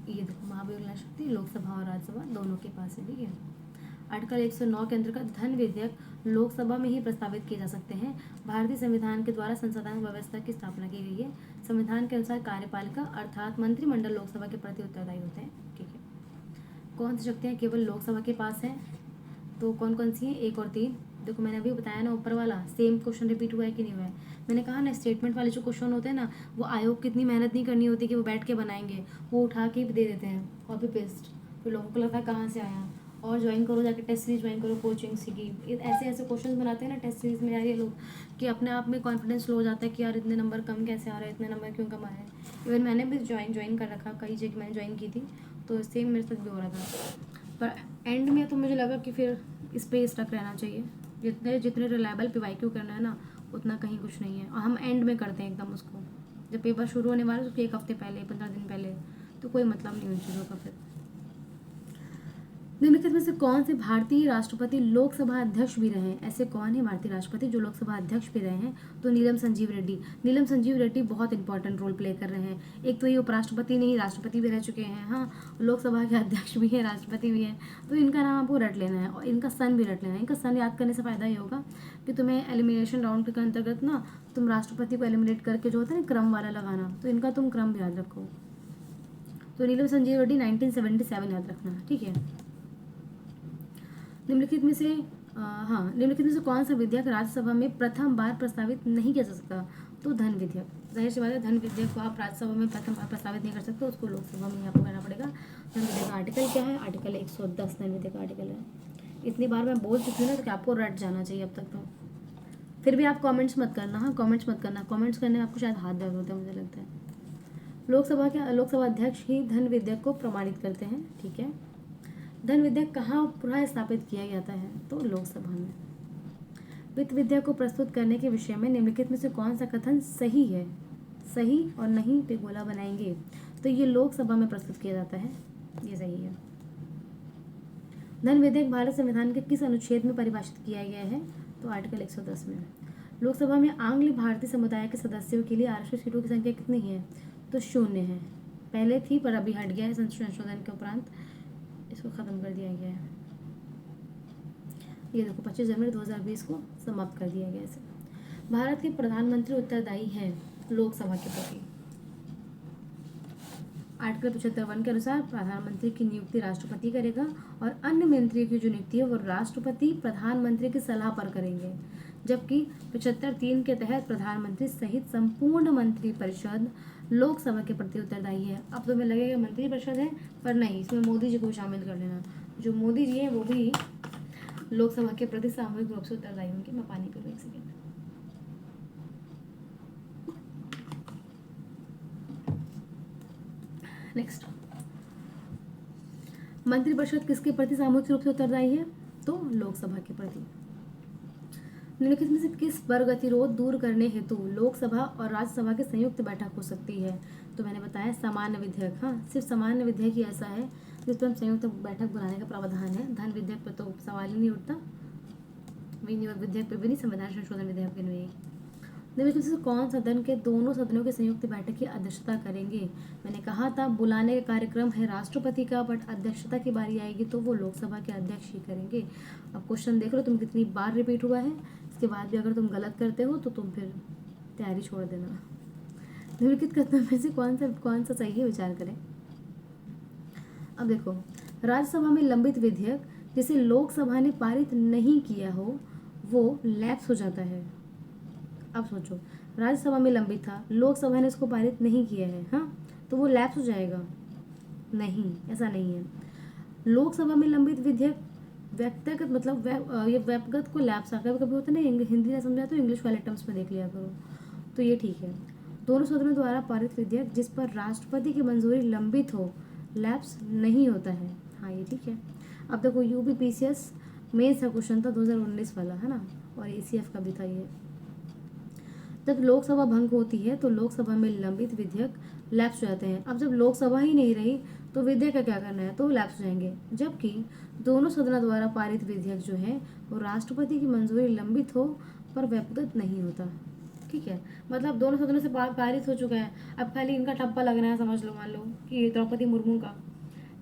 ये देखो महाभियोग लगाना शक्ति लोकसभा और राज्यसभा दोनों के पास है, ठीक है। आर्टिकल 109 के अंतर्गत धन विधेयक लोकसभा में ही प्रस्तावित किए जा सकते हैं। भारतीय संविधान के द्वारा संसदीय व्यवस्था की स्थापना की गई है। संविधान के अनुसार कार्यपालिका अर्थात मंत्रिमंडल लोकसभा के प्रति उत्तरदायी होते हैं, ठीक है। कौन सी शक्तियाँ केवल लोकसभा के पास हैं? तो कौन कौन सी हैं? 1 और 3। देखो मैंने अभी बताया ना, ऊपर वाला सेम क्वेश्चन रिपीट हुआ है कि नहीं हुआ है। मैंने कहा ना, स्टेटमेंट वाले जो क्वेश्चन होते हैं ना, वो आयोग कितनी मेहनत नहीं करनी होती कि वो बैठ के बनाएंगे, वो उठा के भी दे देते हैं कॉपी पेस्ट। फिर लोगों को लगता है कहाँ से आया, और ज्वाइन करो, जाके टेस्ट सीरीज ज्वाइन करो, कोचिंग सीखी। ऐसे ऐसे क्वेश्चन बनाते हैं ना टेस्ट सीरीज में यार ये लोग, कि अपने आप में कॉन्फिडेंस लो हो जाता है कि यार इतने नंबर कम कैसे आ रहे हैं, इतने नंबर क्यों कम आ रहे हैं। इवन मैंने भी ज्वाइन कर रखा, कई जगह मैंने ज्वाइन की थी, तो सेम मेरे साथ भी हो रहा था। पर एंड में तो मुझे लगा कि फिर इस पर स्टक रहना चाहिए। जितने रिलायबल PYQ करना है ना, उतना कहीं कुछ नहीं है। और हम एंड में करते हैं एकदम उसको, जब पेपर शुरू होने वाला है उसके 1 हफ्ते पहले, 15 दिन पहले, तो कोई मतलब नहीं उन चीज़ों का। फिर निम्नलिखित में से कौन से भारतीय राष्ट्रपति लोकसभा अध्यक्ष भी रहे हैं? ऐसे कौन है भारतीय राष्ट्रपति जो लोकसभा अध्यक्ष भी रहे हैं? तो नीलम संजीव रेड्डी। नीलम संजीव रेड्डी बहुत इंपॉर्टेंट रोल प्ले कर रहे हैं। एक तो ये उपराष्ट्रपति नहीं, राष्ट्रपति भी रह चुके हैं, हाँ, लोकसभा के अध्यक्ष भी हैं, राष्ट्रपति भी हैं। तो इनका नाम आपको रट लेना है, और इनका सन भी रट लेना है। इनका सन याद करने से फ़ायदा ये होगा कि तुम्हें एलिमिनेशन राउंड के अंतर्गत ना, तुम राष्ट्रपति को एलिमिनेट करके जो होता है ना क्रम वाला लगाना, तो इनका तुम क्रम भी याद रखो। तो नीलम संजीव रेड्डी 1977 याद रखना, ठीक है। निम्नलिखित में से निम्नलिखित में से कौन सा विधेयक राज्यसभा में प्रथम बार प्रस्तावित नहीं किया जा सकता? तो धन विधेयक। जाहिर सी बात है, धन विधेयक को आप राज्यसभा में प्रथम बार प्रस्तावित नहीं कर सकते, उसको लोकसभा में आपको करना पड़ेगा। धन विधेयक का आर्टिकल क्या है? आर्टिकल 110 धन विधेयक का आर्टिकल है। इतनी बार मैं बोल चुकी हूँ ना, तो आपको रट जाना चाहिए अब तक तो। फिर भी आप कॉमेंट्स मत करना, हाँ कॉमेंट्स मत करना, कॉमेंट्स करने में आपको शायद हाथ दर्द होता है, मुझे लगता है। लोकसभा अध्यक्ष ही धन विधेयक को प्रमाणित करते हैं, ठीक है। धन विधेयक कहाँ पुनः स्थापित किया जाता है? तो लोकसभा में। वित्त विधेयक को प्रस्तुत करने के विषय में निम्नलिखित में से कौन सा कथन सही है? सही और नहीं पे गोला बनाएंगे। तो ये लोकसभा में प्रस्तुत किया जाता है, ये सही है। धन विधेयक भारत संविधान के किस अनुच्छेद में परिभाषित किया गया है? तो आर्टिकल 110 में। लोकसभा में आंग्ल भारतीय समुदाय के सदस्यों के लिए आरक्षित सीटों की संख्या कितनी है? तो 0 है। पहले थी पर अभी हट गया है, संशोधन के उपरांत इसको ख़त्म कर दिया गया है। ये देखो 25 जनवरी 2020 को समाप्त कर दिया गया है। भारत के प्रधानमंत्री उत्तरदायी हैं लोकसभा के प्रति। आर्टिकल 75 के अनुसार प्रधानमंत्री की नियुक्ति राष्ट्रपति करेगा, और अन्य मंत्रियों की जो नियुक्ति है वो राष्ट्रपति प्रधानमंत्री की सलाह पर करेंगे। जबकि 75(3) के तहत प्रधानमंत्री सहित संपूर्ण मंत्रिपरिषद लोकसभा के प्रति उत्तरदायी है। अब तुम्हें लगेगा मंत्रिपरिषद है, पर नहीं, इसमें मोदी जी को शामिल कर लेना। जो मोदी जी हैं वो भी लोकसभा के प्रति सामूहिक रूप से उत्तरदायी होंगे। मैं पानी पी लूँ, एक सेकेंड। नेक्स्ट, मंत्रिपरिषद किसके प्रति सामूहिक रूप से उत्तरदायी है? तो लोकसभा के प्रति। निम्नलिखित में से किस पर गतिरोध दूर करने हेतु लोकसभा और राज्यसभा की संयुक्त बैठक हो सकती है? तो मैंने बताया सामान्य विधेयक, हाँ सिर्फ सामान्य विधेयक ही ऐसा है जिस पर हम संयुक्त बैठक बुलाने का प्रावधान है। धन विधेयक पर तो सवाल ही नहीं उठता, विधेयक पर भी नहीं, संविधान संशोधन विधेयक पर नहीं। निम्नलिखित में से कौन सदन के दोनों सदनों की संयुक्त बैठक की अध्यक्षता करेंगे? मैंने कहा था बुलाने का कार्यक्रम है राष्ट्रपति का, बट अध्यक्षता की बारी आएगी तो वो लोकसभा के अध्यक्ष ही करेंगे। अब क्वेश्चन देख लो तुम कितनी बार रिपीट हुआ है, इसके बाद भी अगर तुम गलत करते हो तो तुम फिर तैयारी छोड़ देना। निम्नलिखित कथनों में से कौन सा सही है, विचार करें। अब देखो, राज्यसभा में लंबित विधेयक जिसे लोकसभा ने पारित नहीं किया हो वो लैप्स हो जाता है। अब सोचो, राज्यसभा में लंबित था, लोकसभा ने इसको पारित नहीं किया है, हाँ, तो वो लैप्स हो जाएगा? नहीं, ऐसा नहीं है। लोकसभा में लंबित विधेयक व्यक्तिगत मतलब ये व्यक्तिगत को लैप्स आ कभी कभी होता है ना, हिंदी ना समझा तो इंग्लिश वाले टर्म्स में देख लिया करो, तो ये ठीक है। दोनों सदनों द्वारा पारित विधेयक जिस पर राष्ट्रपति की मंजूरी लंबित हो लैप्स नहीं होता है। हाँ ये ठीक है। अब देखो यूपीपीसीएस मेंस का क्वेश्चन था 2019 वाला, है ना, और एसीएफ का भी था ये। जब लोकसभा भंग होती है तो लोकसभा में लंबित विधेयक लैप्स हो जाते हैं। अब जब लोकसभा ही नहीं रही तो विधेयक का क्या करना है, तो लैप्स हो जाएंगे। जबकि दोनों सदनों द्वारा पारित विधेयक जो है वो राष्ट्रपति की मंजूरी लंबित हो पर व्यक्तिगत नहीं होता। ठीक है, मतलब दोनों सदनों से पारित हो चुका है, अब खाली इनका ठप्पा लगना है, समझ लो, मान लो कि द्रौपदी मुर्मू का,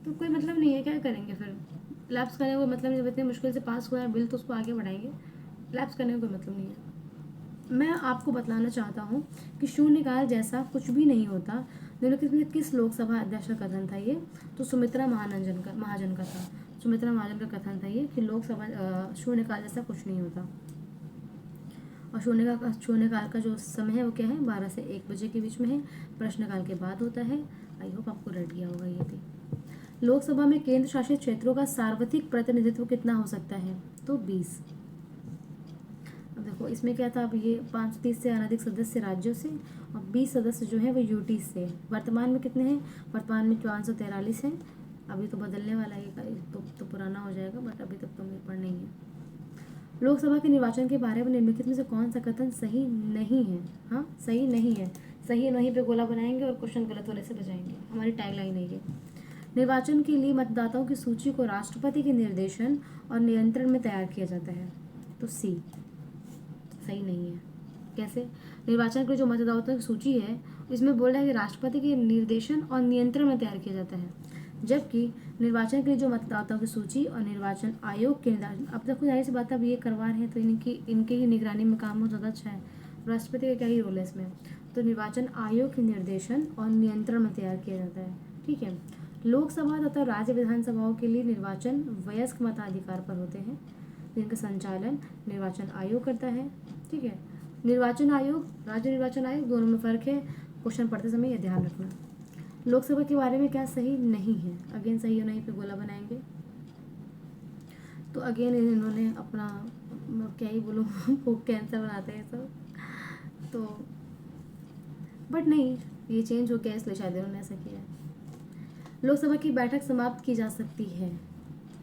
तो कोई मतलब नहीं है, क्या करेंगे फिर। लैप्स करने का कोई मतलब नहीं, जब इतने मुश्किल से पास हुआ है बिल तो उसको आगे बढ़ाएंगे, लैप्स करने का कोई मतलब नहीं है। मैं आपको बतलाना चाहता हूँ कि शून्यकाल जैसा कुछ भी नहीं होता। निम्नलिखित में किस लोकसभा अध्यक्ष का कथन था ये, तो सुमित्रा महाजन का था। सुमित्रा महाजन का कथन था ये कि लोकसभा शून्यकाल जैसा कुछ नहीं होता। और शून्यकाल का जो समय है वो क्या है, 12 से 1 बजे के बीच में है, प्रश्नकाल के बाद होता है। आई होप आपको रट गया होगा ये भी। लोकसभा में केंद्र शासित क्षेत्रों का सार्वत्रिक प्रतिनिधित्व कितना हो सकता है, तो 20। अब देखो इसमें क्या था, अब ये 530 से अनधिक सदस्य राज्यों से और 20 सदस्य जो है वो यूटी से। वर्तमान में कितने हैं, वर्तमान में 543 हैं। अभी तो बदलने वाला है, तो पुराना हो जाएगा, बट अभी तक तो मेरे पर नहीं है। लोकसभा के निर्वाचन के बारे में निम्नलिखित में से कौन सा कथन सही नहीं है। हाँ सही नहीं है, सही नहीं पे गोला बनाएंगे और क्वेश्चन गलत होने से बचाएंगे, हमारी टैगलाइन है ये। निर्वाचन के लिए मतदाताओं की सूची को राष्ट्रपति के निर्देशन और नियंत्रण में तैयार किया जाता है, तो सी सही नहीं है। कैसे, निर्वाचन के लिए जो मतदाताओं की सूची है इसमें बोल रहा है कि राष्ट्रपति के निर्देशन और नियंत्रण में तैयार किया जाता है, जबकि निर्वाचन के लिए जो मतदाताओं की सूची और निर्वाचन आयोग के निर्देशन, अब देखो जाहिर सी बात है अब ये करवा रहे हैं तो इनके ही निगरानी में काम हो ज़्यादा अच्छा है, राष्ट्रपति का क्या ही रोल है इसमें। तो निर्वाचन आयोग के निर्देशन और नियंत्रण में तैयार किया जाता है। ठीक है, लोकसभा तथा राज्य विधानसभाओं के लिए निर्वाचन वयस्क मताधिकार पर होते हैं, जिनका संचालन निर्वाचन आयोग करता है। ठीक है, निर्वाचन आयोग, राज्य निर्वाचन आयोग, दोनों में फ़र्क है, क्वेश्चन पढ़ते समय यह ध्यान रखना। लोकसभा के बारे में क्या सही नहीं है, अगेन सही और नहीं पे गोला बनाएंगे। तो अगेन इन्होंने अपना क्या ही बोलूँ वो कैंसर बनाते हैं सब, तो बट नहीं, ये चेंज हो गया इसलिए शायद इन्होंने ऐसा किया है। लोकसभा की बैठक समाप्त की जा सकती है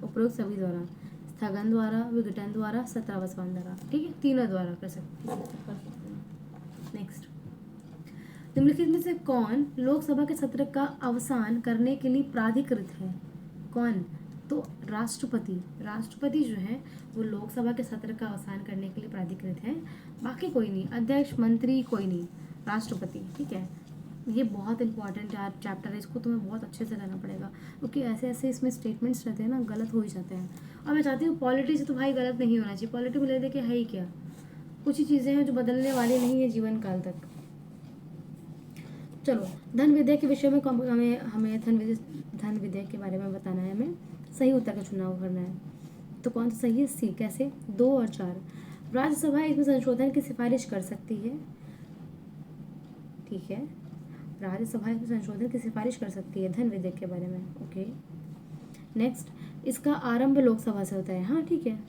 उपरोक्त सभी द्वारा, स्थगन द्वारा, विघटन द्वारा, सत्रावसान द्वारा। ठीक है, तीनों द्वारा कर सकते हैं। नेक्स्ट, निम्नलिखित में से कौन लोकसभा के सत्र का अवसान करने के लिए प्राधिकृत है, कौन, तो राष्ट्रपति। राष्ट्रपति जो है वो लोकसभा के सत्र का अवसान करने के लिए प्राधिकृत है, बाकी कोई नहीं, अध्यक्ष मंत्री कोई नहीं, राष्ट्रपति। ठीक है, ये बहुत इंपॉर्टेंट चैप्टर है, इसको तुम्हें बहुत अच्छे से करना पड़ेगा, क्योंकि ऐसे ऐसे इसमें स्टेटमेंट्स रहते हैं ना, गलत हो ही जाते हैं। और मैं चाहती हूँ पॉलिटी से तो भाई गलत नहीं होना चाहिए, पॉलिटी को ले दे के है ही क्या, कुछ ही चीज़ें हैं जो बदलने वाली नहीं है जीवन काल तक। चलो, धन विधेयक के विषय में हमें धन विधेयक के बारे में बताना है, हमें सही उत्तर का चुनाव करना है। तो कौन सा सही है, सी। कैसे, 2 और 4। राज्यसभा इसमें संशोधन की सिफारिश कर सकती है। ठीक है, राज्यसभा इसमें संशोधन की सिफारिश कर सकती है धन विधेयक के बारे में। ओके, नेक्स्ट, इसका आरंभ लोकसभा से होता है। हाँ ठीक है,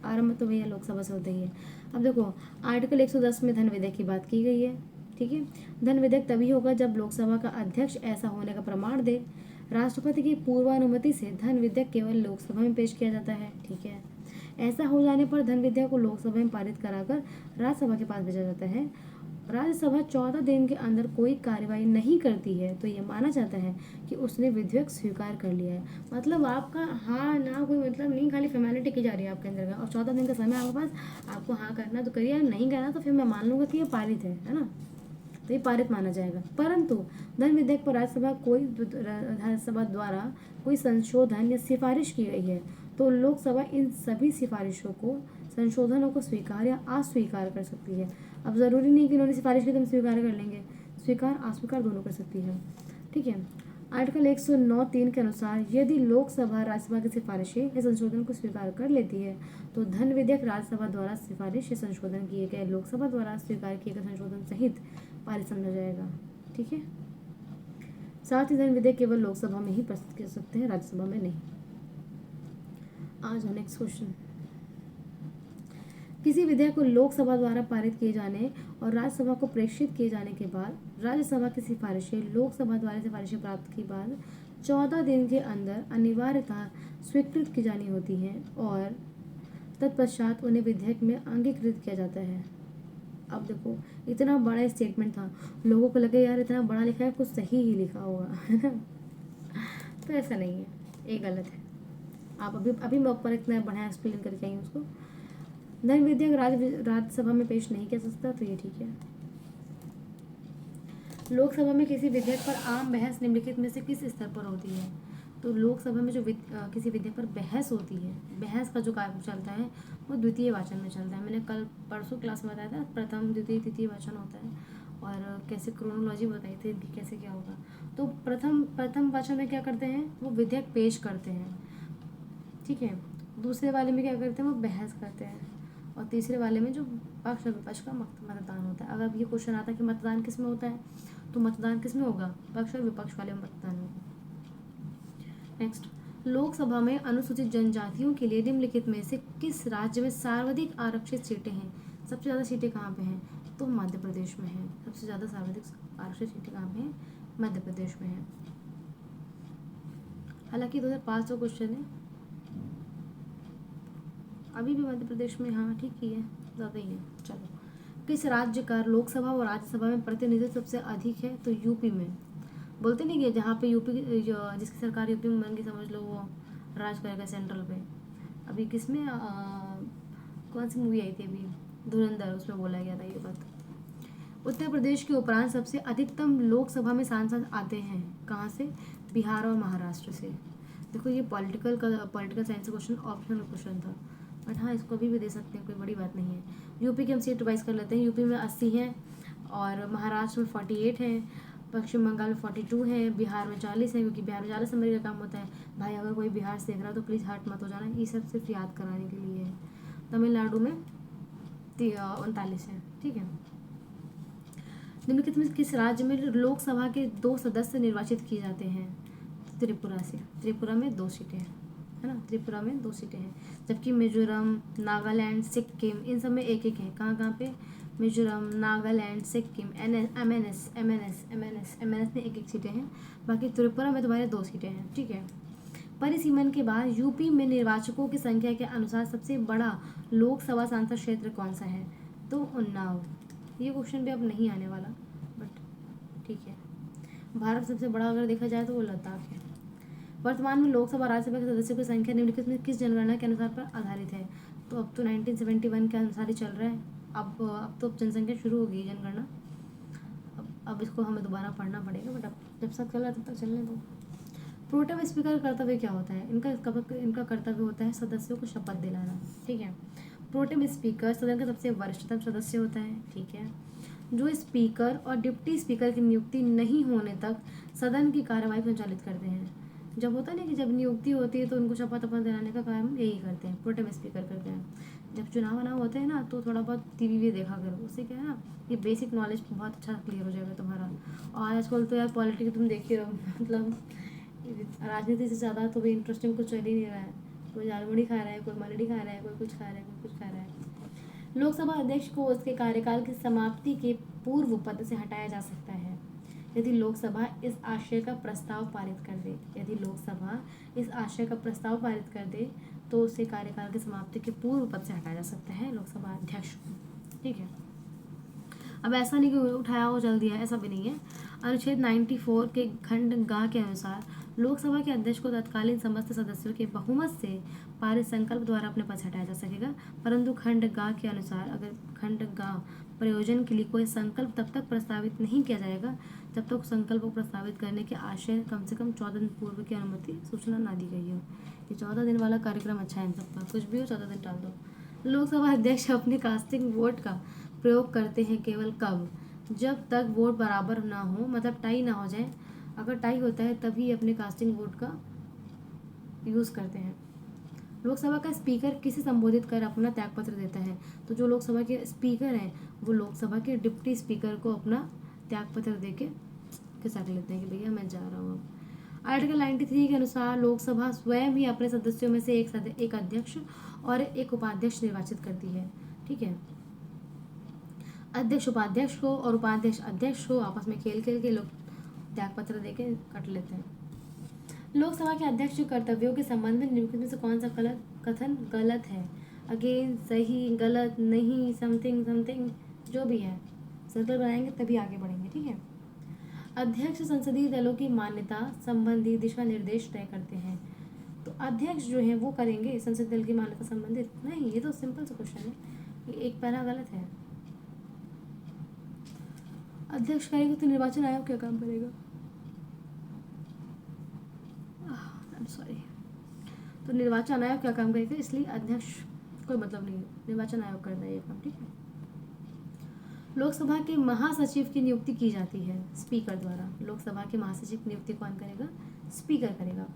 आरंभ तो भैया लोकसभा से होता ही है। अब देखो आर्टिकल 110 में धन विधेयक की बात की गई है। ठीक है, धन विधेयक तभी होगा जब लोकसभा का अध्यक्ष ऐसा होने का प्रमाण दे। राष्ट्रपति की पूर्वानुमति से धन विधेयक केवल लोकसभा में पेश किया जाता है। ठीक है, ऐसा हो जाने पर धन विधेयक को लोकसभा में पारित कराकर राज्यसभा के पास भेजा जाता है। राज्यसभा 14 दिन के अंदर कोई कार्रवाई नहीं करती है तो यह माना जाता है कि उसने विधेयक स्वीकार कर लिया है। मतलब आपका हाँ ना कोई मतलब नहीं, खाली फॉर्मेलिटी की जा रही है आपके अंदर का, और 14 दिन का समय आपके पास, आपको हाँ करना तो करिए, नहीं करना तो फिर मैं मान लूँगा कि ये पारित है ना, तो ये पारित माना जाएगा। परंतु धन विधेयक पर राज्यसभा द्वारा कोई संशोधन या सिफारिश की गई है तो लोकसभा इन सभी सिफारिशों को, संशोधनों को स्वीकार या अस्वीकार कर सकती है। अब ज़रूरी नहीं कि उन्होंने सिफारिश की तो हम स्वीकार कर लेंगे, स्वीकार अस्वीकार दोनों कर सकती है। ठीक है, आर्टिकल 109(3) के अनुसार यदि लोकसभा राज्यसभा की सिफारिशें या संशोधन को स्वीकार कर लेती है तो धन विधेयक राज्यसभा द्वारा सिफारिश या संशोधन किए गए लोकसभा द्वारा स्वीकार किए गए संशोधन सहित पारित समझा जाएगा। ठीक है, साथ ही धन विधेयक केवल लोकसभा में ही प्रस्तुत कर सकते हैं, राज्यसभा में नहीं। आ जाओ नेक्स्ट क्वेश्चन। किसी विधेयक को लोकसभा द्वारा पारित किए जाने और राज्यसभा को प्रेषित किए जाने के बाद राज्यसभा की सिफारिशें लोकसभा द्वारा सिफारिशें प्राप्त के बाद 14 दिन के अंदर अनिवार्यतः स्वीकृत की जानी होती हैं और तत्पश्चात उन्हें विधेयक में अंगीकृत किया जाता है। अब देखो, इतना बड़ा स्टेटमेंट था, लोगों को लगे यार इतना बड़ा लिखा है, कुछ सही ही लिखा होगा है ना। तो ऐसा नहीं है, ये गलत है। आप अभी मैं ऊपर इतना बढ़िया एक्सप्लेन करके आई हूँ उसको। धन विधेयक राज्यसभा में पेश नहीं किया जा सकता, तो ये ठीक है। लोकसभा में किसी विधेयक पर आम बहस निम्नलिखित में से किस स्तर पर होती है? तो लोकसभा में जो किसी विधेयक पर बहस होती है, बहस का जो कार्य चलता है वो द्वितीय वाचन में चलता है। मैंने कल परसों क्लास में बताया था, प्रथम द्वितीय तृतीय वाचन होता है और कैसे क्रोनोलॉजी बताई थी कि कैसे क्या होगा। तो प्रथम वाचन में क्या करते हैं, वो विधेयक पेश करते हैं, ठीक है। दूसरे वाले में क्या करते हैं, वो बहस करते हैं, और तीसरे वाले में जो पक्ष और विपक्ष का मतदान होता है। अगर ये क्वेश्चन आता है कि मतदान किस में होता है, तो मतदान किस में होगा, पक्ष और विपक्ष वाले में मतदान होगा। नेक्स्ट, लोकसभा में अनुसूचित जनजातियों के लिए निम्नलिखित में से किस राज्य में सर्वाधिक आरक्षित सीटें हैं? सबसे ज़्यादा सीटें कहाँ पे हैं? तो मध्य प्रदेश में है। सबसे ज़्यादा सर्वाधिक आरक्षित सीटें कहाँ पे हैं? मध्य प्रदेश में है। हालांकि 2005 का क्वेश्चन है, अभी भी मध्य प्रदेश में, हाँ ठीक ही है, ज़्यादा ही है। चलो, किस राज्य का लोकसभा और राज्यसभा में प्रतिनिधित्व सबसे अधिक है? तो यूपी में। बोलते नहीं कि जहाँ पे यूपी जिसकी सरकार यूपी में बन गई, समझ लो वो राज करेगा सेंट्रल पे। अभी किसमें कौन सी मूवी आई थी अभी, धुरंधर, उसमें बोला गया था ये बात। उत्तर प्रदेश के उपरांत सबसे अधिकतम लोकसभा में सांसद आते हैं कहाँ से? बिहार और महाराष्ट्र से। देखो, ये पॉलिटिकल साइंस का क्वेश्चन, ऑप्शनल क्वेश्चन था, बट हाँ इसको अभी भी दे सकते हैं, कोई बड़ी बात नहीं है। यूपी की हम सीट वाइज कर लेते हैं। यूपी में 80 हैं और महाराष्ट्र में 48 हैं, पश्चिम बंगाल में 42 हैं, बिहार में 40 हैं, क्योंकि बिहार में 40 नंबर का काम होता है। भाई अगर कोई बिहार से देख रहा हो तो प्लीज़ हर्ट मत हो जाना, ये सब सिर्फ याद कराने के लिए है। तमिलनाडु में 39 है, ठीक है। निम्नलिखित में किस राज्य में लोकसभा के 2 सदस्य निर्वाचित किए जाते हैं? त्रिपुरा से। त्रिपुरा में 2 सीटें हैं, है ना, त्रिपुरा में 2 सीटें हैं। जबकि मिजोरम, नागालैंड, सिक्किम, इन सब में एक एक है। कहाँ पे? मिजोरम, नागालैंड, सिक्किम, एमएनएस में एक एक सीटें हैं। बाकी त्रिपुरा में तुम्हारे 2 सीटें हैं, ठीक है। परिसीमन के बाद यूपी में निर्वाचकों की संख्या के अनुसार सबसे बड़ा लोकसभा सांसद क्षेत्र कौन सा है? तो उन्नाव। ये क्वेश्चन भी अब नहीं आने वाला, बट ठीक है। भारत सबसे बड़ा अगर देखा जाए तो वो लद्दाख है। वर्तमान में लोकसभा राज्यसभा के सदस्यों की संख्या निम्नलिखित में किस जनगणना के अनुसार पर आधारित है? तो अब तो 1971 के अनुसार ही चल रहा है। अब तो जनसंख्या शुरू हो गई जनगणना। अब इसको हमें दोबारा पढ़ना पड़ेगा, बट अब जब तक चल रहा है तब तक चलने दो। प्रोटेम स्पीकर का कर्तव्य क्या होता है? इनका कर्तव्य होता है सदस्यों को शपथ दिलाना, ठीक है। प्रोटेम स्पीकर सदन का सबसे वरिष्ठतम सदस्य होता है, ठीक है, जो स्पीकर और डिप्टी स्पीकर की नियुक्ति नहीं होने तक सदन की कार्यवाही संचालित करते हैं। जब होता है ना कि जब नियुक्ति होती है तो उनको शपथ दिलाने का काम यही करते हैं, प्रोटेम स्पीकर करते हैं। जब चुनाव वनाव होते हैं ना, तो थोड़ा बहुत टीवी भी देखा करो, उससे क्या है ना, ये बेसिक नॉलेज बहुत अच्छा क्लियर हो जाएगा तुम्हारा। और आजकल तो यार पॉलिटिक्स तुम देख ही रहो, मतलब राजनीति से ज़्यादा तो भी इंटरेस्टिंग कुछ चल ही नहीं रहा है। कोई झालमुड़ी खा रहा है, कोई मलड़ी खा रहा है, कोई कुछ खा रहा है, कोई कुछ खा रहा है। लोकसभा अध्यक्ष को उसके कार्यकाल की समाप्ति के पूर्व पद से हटाया जा सकता है यदि लोकसभा इस आशय का प्रस्ताव पारित कर दे। यदि लोकसभा इस आशय का प्रस्ताव पारित कर दे तो उसे कार्यकाल की समाप्ति के पूर्व पद से हटाया जा सकता है लोकसभा अध्यक्ष को, ठीक है। अब ऐसा नहीं कि उठाया हो जल्दी है, ऐसा भी नहीं है। अनुच्छेद 94 के खंड ग के अनुसार लोकसभा के अध्यक्ष को तत्कालीन समस्त सदस्यों के बहुमत से पारित संकल्प द्वारा अपने पद से हटाया जा सकेगा, परंतु खंड ग के अनुसार अगर खंड ग प्रयोजन के लिए कोई संकल्प तब तक प्रस्तावित नहीं किया जाएगा जब तक संकल्प को प्रस्तावित करने के आशय कम से कम 14 दिन पूर्व की अनुमति सूचना ना दी गई हो। ये 14 दिन वाला कार्यक्रम अच्छा है इन सबका, कुछ भी हो 14 दिन टाल दो। लोकसभा अध्यक्ष अपने कास्टिंग वोट का प्रयोग करते हैं केवल कब? जब तक वोट बराबर ना हो, मतलब टाई ना हो जाए। अगर टाई होता है तभी अपने कास्टिंग वोट का यूज़ करते हैं। लोकसभा का स्पीकर किसे संबोधित कर अपना त्यागपत्र देता है? तो जो लोकसभा के स्पीकर हैं वो लोकसभा के डिप्टी स्पीकर को अपना त्यागपत्र दे के खिसक लेते हैं कि भैया मैं जा रहा हूँ। आर्टिकल 93 के अनुसार लोकसभा स्वयं ही अपने सदस्यों में से एक अध्यक्ष और एक उपाध्यक्ष निर्वाचित करती है। ठीक है, अध्यक्ष उपाध्यक्ष को और उपाध्यक्ष अध्यक्ष को आपस में खेल खेल के लोग त्याग पत्र देके कट लेते हैं। लोकसभा के अध्यक्ष के कर्तव्यों के संबंध में निम्नलिखित में से कौन सा कथन गलत है? अगेन, सही, गलत, नहीं, समथिंग समथिंग, जो भी है सर्कल बनाएंगे तभी आगे बढ़ेंगे। ठीक है, अध्यक्ष संसदीय दलों की मान्यता संबंधी दिशा निर्देश तय करते हैं। तो अध्यक्ष जो है वो करेंगे संसदीय दल की मान्यता संबंधित? नहीं, ये तो सिंपल सा क्वेश्चन है, ये एक पैरा गलत है। अध्यक्ष करेगा तो निर्वाचन आयोग क्या काम करेगा? सॉरी, तो निर्वाचन आयोग क्या काम करेगा, इसलिए अध्यक्ष कोई मतलब नहीं है, निर्वाचन आयोग करता है ये काम। ठीक है, लोकसभा के महासचिव की नियुक्ति की जाती है स्पीकर द्वारा। लोकसभा के महासचिव की नियुक्ति कौन करेगा? स्पीकर करेगा।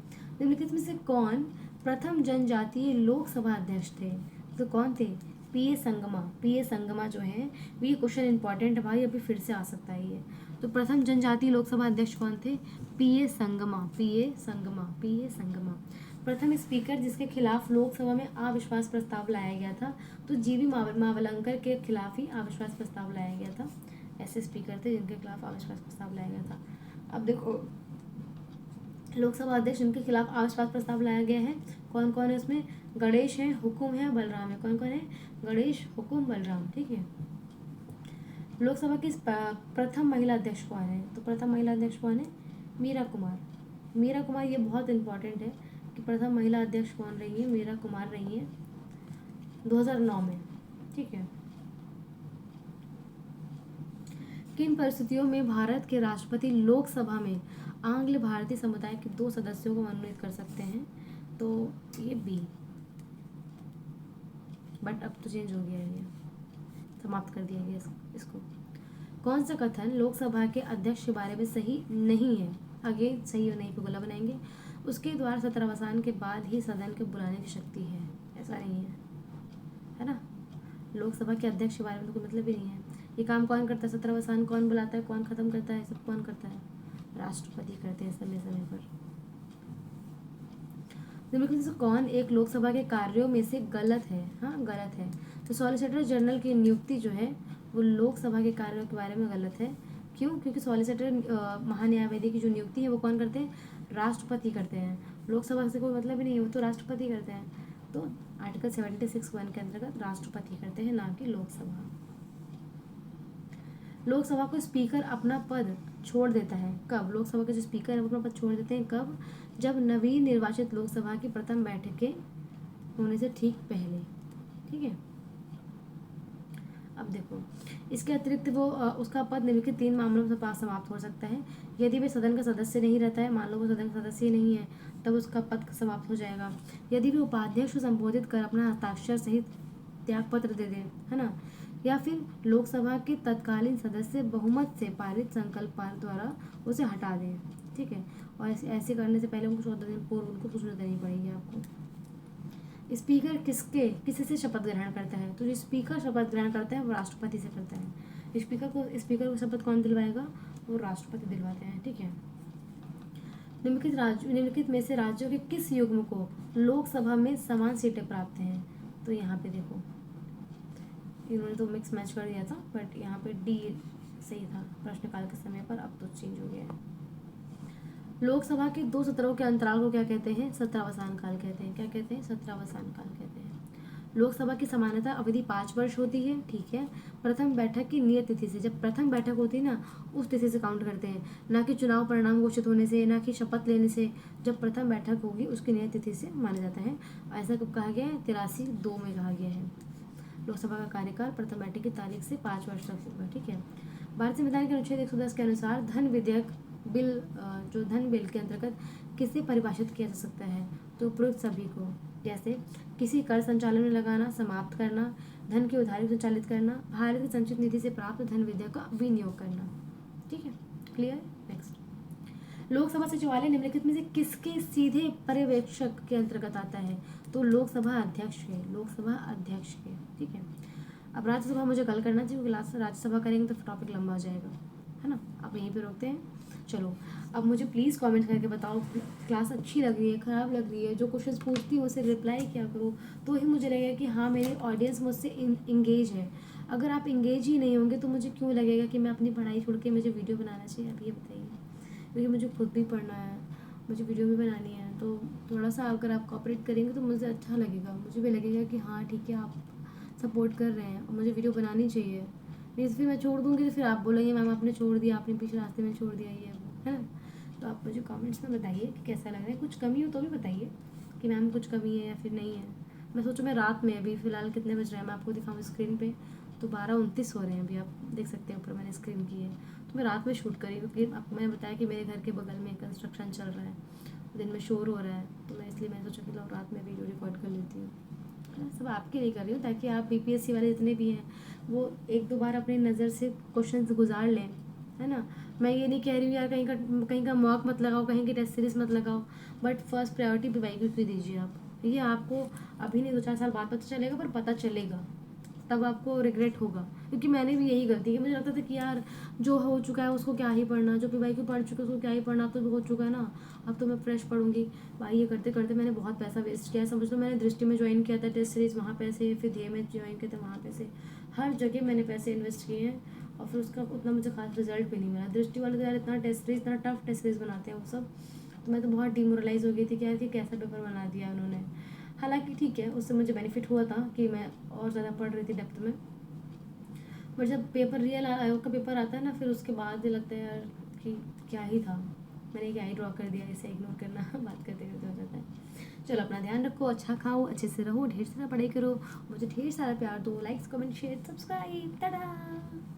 निम्नलिखित में से कौन प्रथम जनजातीय लोकसभा अध्यक्ष थे? तो कौन थे? पीए संगमा। पीए संगमा जो है, ये क्वेश्चन इंपॉर्टेंट है भाई, अभी फिर से आ सकता है ये। तो प्रथम जनजातीय लोकसभा अध्यक्ष कौन थे? पीए संगमा। पीए संगमा, पीए संगमा। प्रथम स्पीकर जिसके खिलाफ लोकसभा में अविश्वास प्रस्ताव लाया गया था, तो जीवी मावलंकर के खिलाफ ही अविश्वास प्रस्ताव लाया गया था। ऐसे स्पीकर थे जिनके खिलाफ अविश्वास प्रस्ताव लाया गया था। अब देखो, लोकसभा अध्यक्ष जिनके खिलाफ अविश्वास प्रस्ताव लाया गया है, कौन कौन है उसमें? गणेश है, हुकुम है, बलराम है। कौन कौन है? गणेश, हुकुम, बलराम। ठीक है, लोकसभा की प्रथम महिला अध्यक्ष कौन है? तो प्रथम महिला अध्यक्ष कौन है? मीरा कुमार। मीरा कुमार, ये बहुत इंपॉर्टेंट है कि प्रथम महिला अध्यक्ष कौन रही है? मीरा कुमार रही है 2009 में। ठीक है, किन परिस्थितियों में भारत के राष्ट्रपति लोकसभा में आंग्ल भारतीय समुदाय के 2 सदस्यों को मनोनीत कर सकते हैं? तो ये बी, बट अब तो चेंज हो गया है, ये समाप्त कर दिया गया इसको। कौन सा कथन लोकसभा के अध्यक्ष के बारे में सही नहीं है? आगे सही और नहीं पे गोला बनाएंगे। उसके द्वारा सत्रावसान के बाद ही सदन के बुलाने की शक्ति है। ऐसा नहीं है ना? लोकसभा के अध्यक्ष के बारे में तो कोई मतलब ही नहीं है। ये काम कौन करता है? सत्रावसान कौन बुलाता है, कौन खत्म करता है, सब कौन करता है? राष्ट्रपति करते हैं समय समय पर। निम्नलिखित से कौन एक लोकसभा के कार्यों में से गलत है? हाँ, गलत है। तो सॉलिसिटर जनरल की नियुक्ति जो है वो लोकसभा के कार्यों के बारे में गलत है। क्यों? क्योंकि सॉलिसिटर महान्यायवादी की जो नियुक्ति है वो कौन करते हैं? राष्ट्रपति करते हैं। लोकसभा से कोई मतलब ही नहीं है, वो तो राष्ट्रपति करते हैं। तो आर्टिकल 76(1) के अंतर्गत राष्ट्रपति करते हैं, ना कि लोकसभा। लोकसभा को स्पीकर अपना पद छोड़ देता है कब? लोकसभा के जो स्पीकर है वो अपना पद छोड़ देते हैं कब? जब नवीन निर्वाचित लोकसभा की प्रथम बैठकें होने से ठीक पहले। ठीक है, अब देखो, इसके अतिरिक्त वो उसका पद निम्नलिखित 3 मामलों से समाप्त हो सकता है। यदि वे सदन का सदस्य नहीं रहता है, मान लो वो सदन का सदस्य ही नहीं है, तब उसका पद समाप्त हो जाएगा। यदि वे उपाध्यक्ष को संबोधित कर अपना हस्ताक्षर सहित त्यागपत्र दे दें, है ना, या फिर लोकसभा के तत्कालीन सदस्य बहुमत से पारित संकल्प द्वारा उसे हटा दें। ठीक है, और ऐसे करने से पहले उनको 14 दिन पूर्व उनको सूचना देनी पड़ेगी आपको। स्पीकर किसी से शपथ ग्रहण करता है? तो जो स्पीकर शपथ ग्रहण करता है वो राष्ट्रपति से करता है। स्पीकर को शपथ कौन दिलवाएगा? वो राष्ट्रपति दिलवाते हैं। ठीक है, निम्नलिखित में से राज्यों के किस युग्म को लोकसभा में समान सीटें प्राप्त हैं? तो यहाँ पे देखो, इन्होंने तो मिक्स मैच कर दिया था, बट यहाँ पे डी सही था प्रश्नकाल के समय पर, अब तो चेंज हो गया है। लोकसभा के 2 सत्रों के अंतराल को क्या कहते हैं? सत्रावसान काल कहते हैं। क्या कहते हैं? सत्रावसान काल कहते हैं। लोकसभा की सामान्यतः अवधि 5 वर्ष होती है। ठीक है, प्रथम बैठक की नियत तिथि से, जब प्रथम बैठक होती है ना, उस तिथि से काउंट करते हैं, ना कि चुनाव परिणाम घोषित होने से, ना कि शपथ लेने से। जब प्रथम बैठक होगी उसकी नियत तिथि से माना जाता है। ऐसा कब कहा गया है? 83(2) में कहा गया है। लोकसभा का कार्यकाल प्रथम बैठक की तारीख से 5 वर्ष तक होगा। ठीक है, भारतीय संविधान के अनुच्छेद 110 के अनुसार धन विधेयक बिल, जो धन बिल के अंतर्गत किसे परिभाषित किया जा सकता है? तो उपरोक्त सभी को, जैसे किसी कर संचालन में लगाना, समाप्त करना, धन की उधारी संचालित करना, भारत की संचित निधि से प्राप्त धन विधेयक का विनियोग करना। ठीक है, क्लियर? नेक्स्ट, लोकसभा सचिवालय निम्नलिखित में से किसके सीधे पर्यवेक्षक के अंतर्गत आता है? तो लोकसभा अध्यक्ष के, लोकसभा अध्यक्ष के। ठीक है, अब राज्यसभा मुझे कल करना चाहिए, क्योंकि राज्यसभा करेंगे तो टॉपिक लंबा हो जाएगा, है ना। अब यहीं पे पे रोकते हैं। चलो अब मुझे प्लीज़ कमेंट करके बताओ क्लास अच्छी लग रही है, ख़राब लग रही है। जो क्वेश्चंस पूछती हूँ उसे रिप्लाई किया करो, तो ही मुझे लगेगा कि हाँ मेरी ऑडियंस मुझसे इंगेज है। अगर आप इंगेज ही नहीं होंगे तो मुझे क्यों लगेगा कि मैं अपनी पढ़ाई छोड़ के मुझे वीडियो बनाना चाहिए, आप ये बताइए। क्योंकि मुझे खुद भी पढ़ना है, मुझे वीडियो भी बनानी है, तो थोड़ा सा अगर आप कोऑपरेट करेंगे तो मुझे अच्छा लगेगा। मुझे भी लगेगा कि हाँ ठीक है, आप सपोर्ट कर रहे हैं और मुझे वीडियो बनानी चाहिए। नहीं तो फिर मैं छोड़ दूँगी तो फिर आप बोलेंगे मैम आपने छोड़ दिया, आपने पीछे रास्ते में छोड़ दिया, ये वो, है ना। तो आप मुझे कमेंट्स में बताइए कि कैसा लग रहा है। कुछ कमी हो तो भी बताइए कि मैम कुछ कमी है या फिर नहीं है। मैं सोचूँ मैं रात में, अभी फ़िलहाल कितने बज रहे हैं मैं आपको दिखाऊँ स्क्रीन पे, तो 12:29 हो रहे हैं अभी, आप देख सकते हैं ऊपर मैंने स्क्रीन की है। तो मैं रात में शूट करी क्योंकि आपको मैंने बताया कि मेरे घर के बगल में कंस्ट्रक्शन चल रहा है, दिन में शोर हो रहा है, तो मैं इसलिए मैंने सोचा कि लो रात में वीडियो रिकॉर्ड कर लेती हूँ। सब आपके लिए कर रही हूँ ताकि आप बीपीएससी वाले जितने भी हैं वो एक दो बार अपनी नज़र से क्वेश्चन गुजार लें, है ना। मैं ये नहीं कह रही हूँ यार कहीं का मॉक मत लगाओ, कहीं की टेस्ट सीरीज मत लगाओ, बट फर्स्ट प्रायोरिटी पीवाईक्यू की दीजिए आप। ये आपको अभी नहीं 2-4 साल बाद पता चलेगा, पर पता चलेगा, तब आपको रिग्रेट होगा। क्योंकि मैंने भी यही गलती की, मुझे लगता था कि यार जो हो चुका है उसको क्या ही पढ़ना, जो पीवाईक्यू पढ़ चुके उसको क्या ही पढ़ना, अब तो हो चुका है ना, अब तो मैं फ्रेश पढ़ूंगी। भाई ये करते करते मैंने बहुत पैसा वेस्ट किया। समझ लो मैंने दृष्टि में ज्वाइन किया था टेस्ट सीरीज़, वहाँ पैसे, फिर ध्येय में ज्वाइन किया था वहाँ पैसे, हर जगह मैंने पैसे इन्वेस्ट किए हैं और फिर उसका उतना मुझे खास रिजल्ट भी नहीं मिला। दृष्टि वाले तो यार इतना टेस्ट सीरीज, इतना टफ टेस्ट सीरीज बनाते हैं वो सब, तो मैं तो बहुत डिमोरलाइज हो गई थी कि यार कि कैसा पेपर बना दिया उन्होंने। हालांकि ठीक है, उससे मुझे बेनिफिट हुआ था कि मैं और ज़्यादा पढ़ रही थी डेप्थ में, बट जब पेपर रियल आयोग का पेपर आता है ना, फिर उसके बाद ये लगता है यार कि क्या ही था, मैंने क्या ही ड्रॉ कर दिया, इसे इग्नोर करना बात करते करते हो जाता है। चलो अपना ध्यान रखो, अच्छा खाओ, अच्छे से रहो, ढेर सारा पढ़ाई करो, मुझे ढेर सारा प्यार दो, likes comment share subscribe, Tata.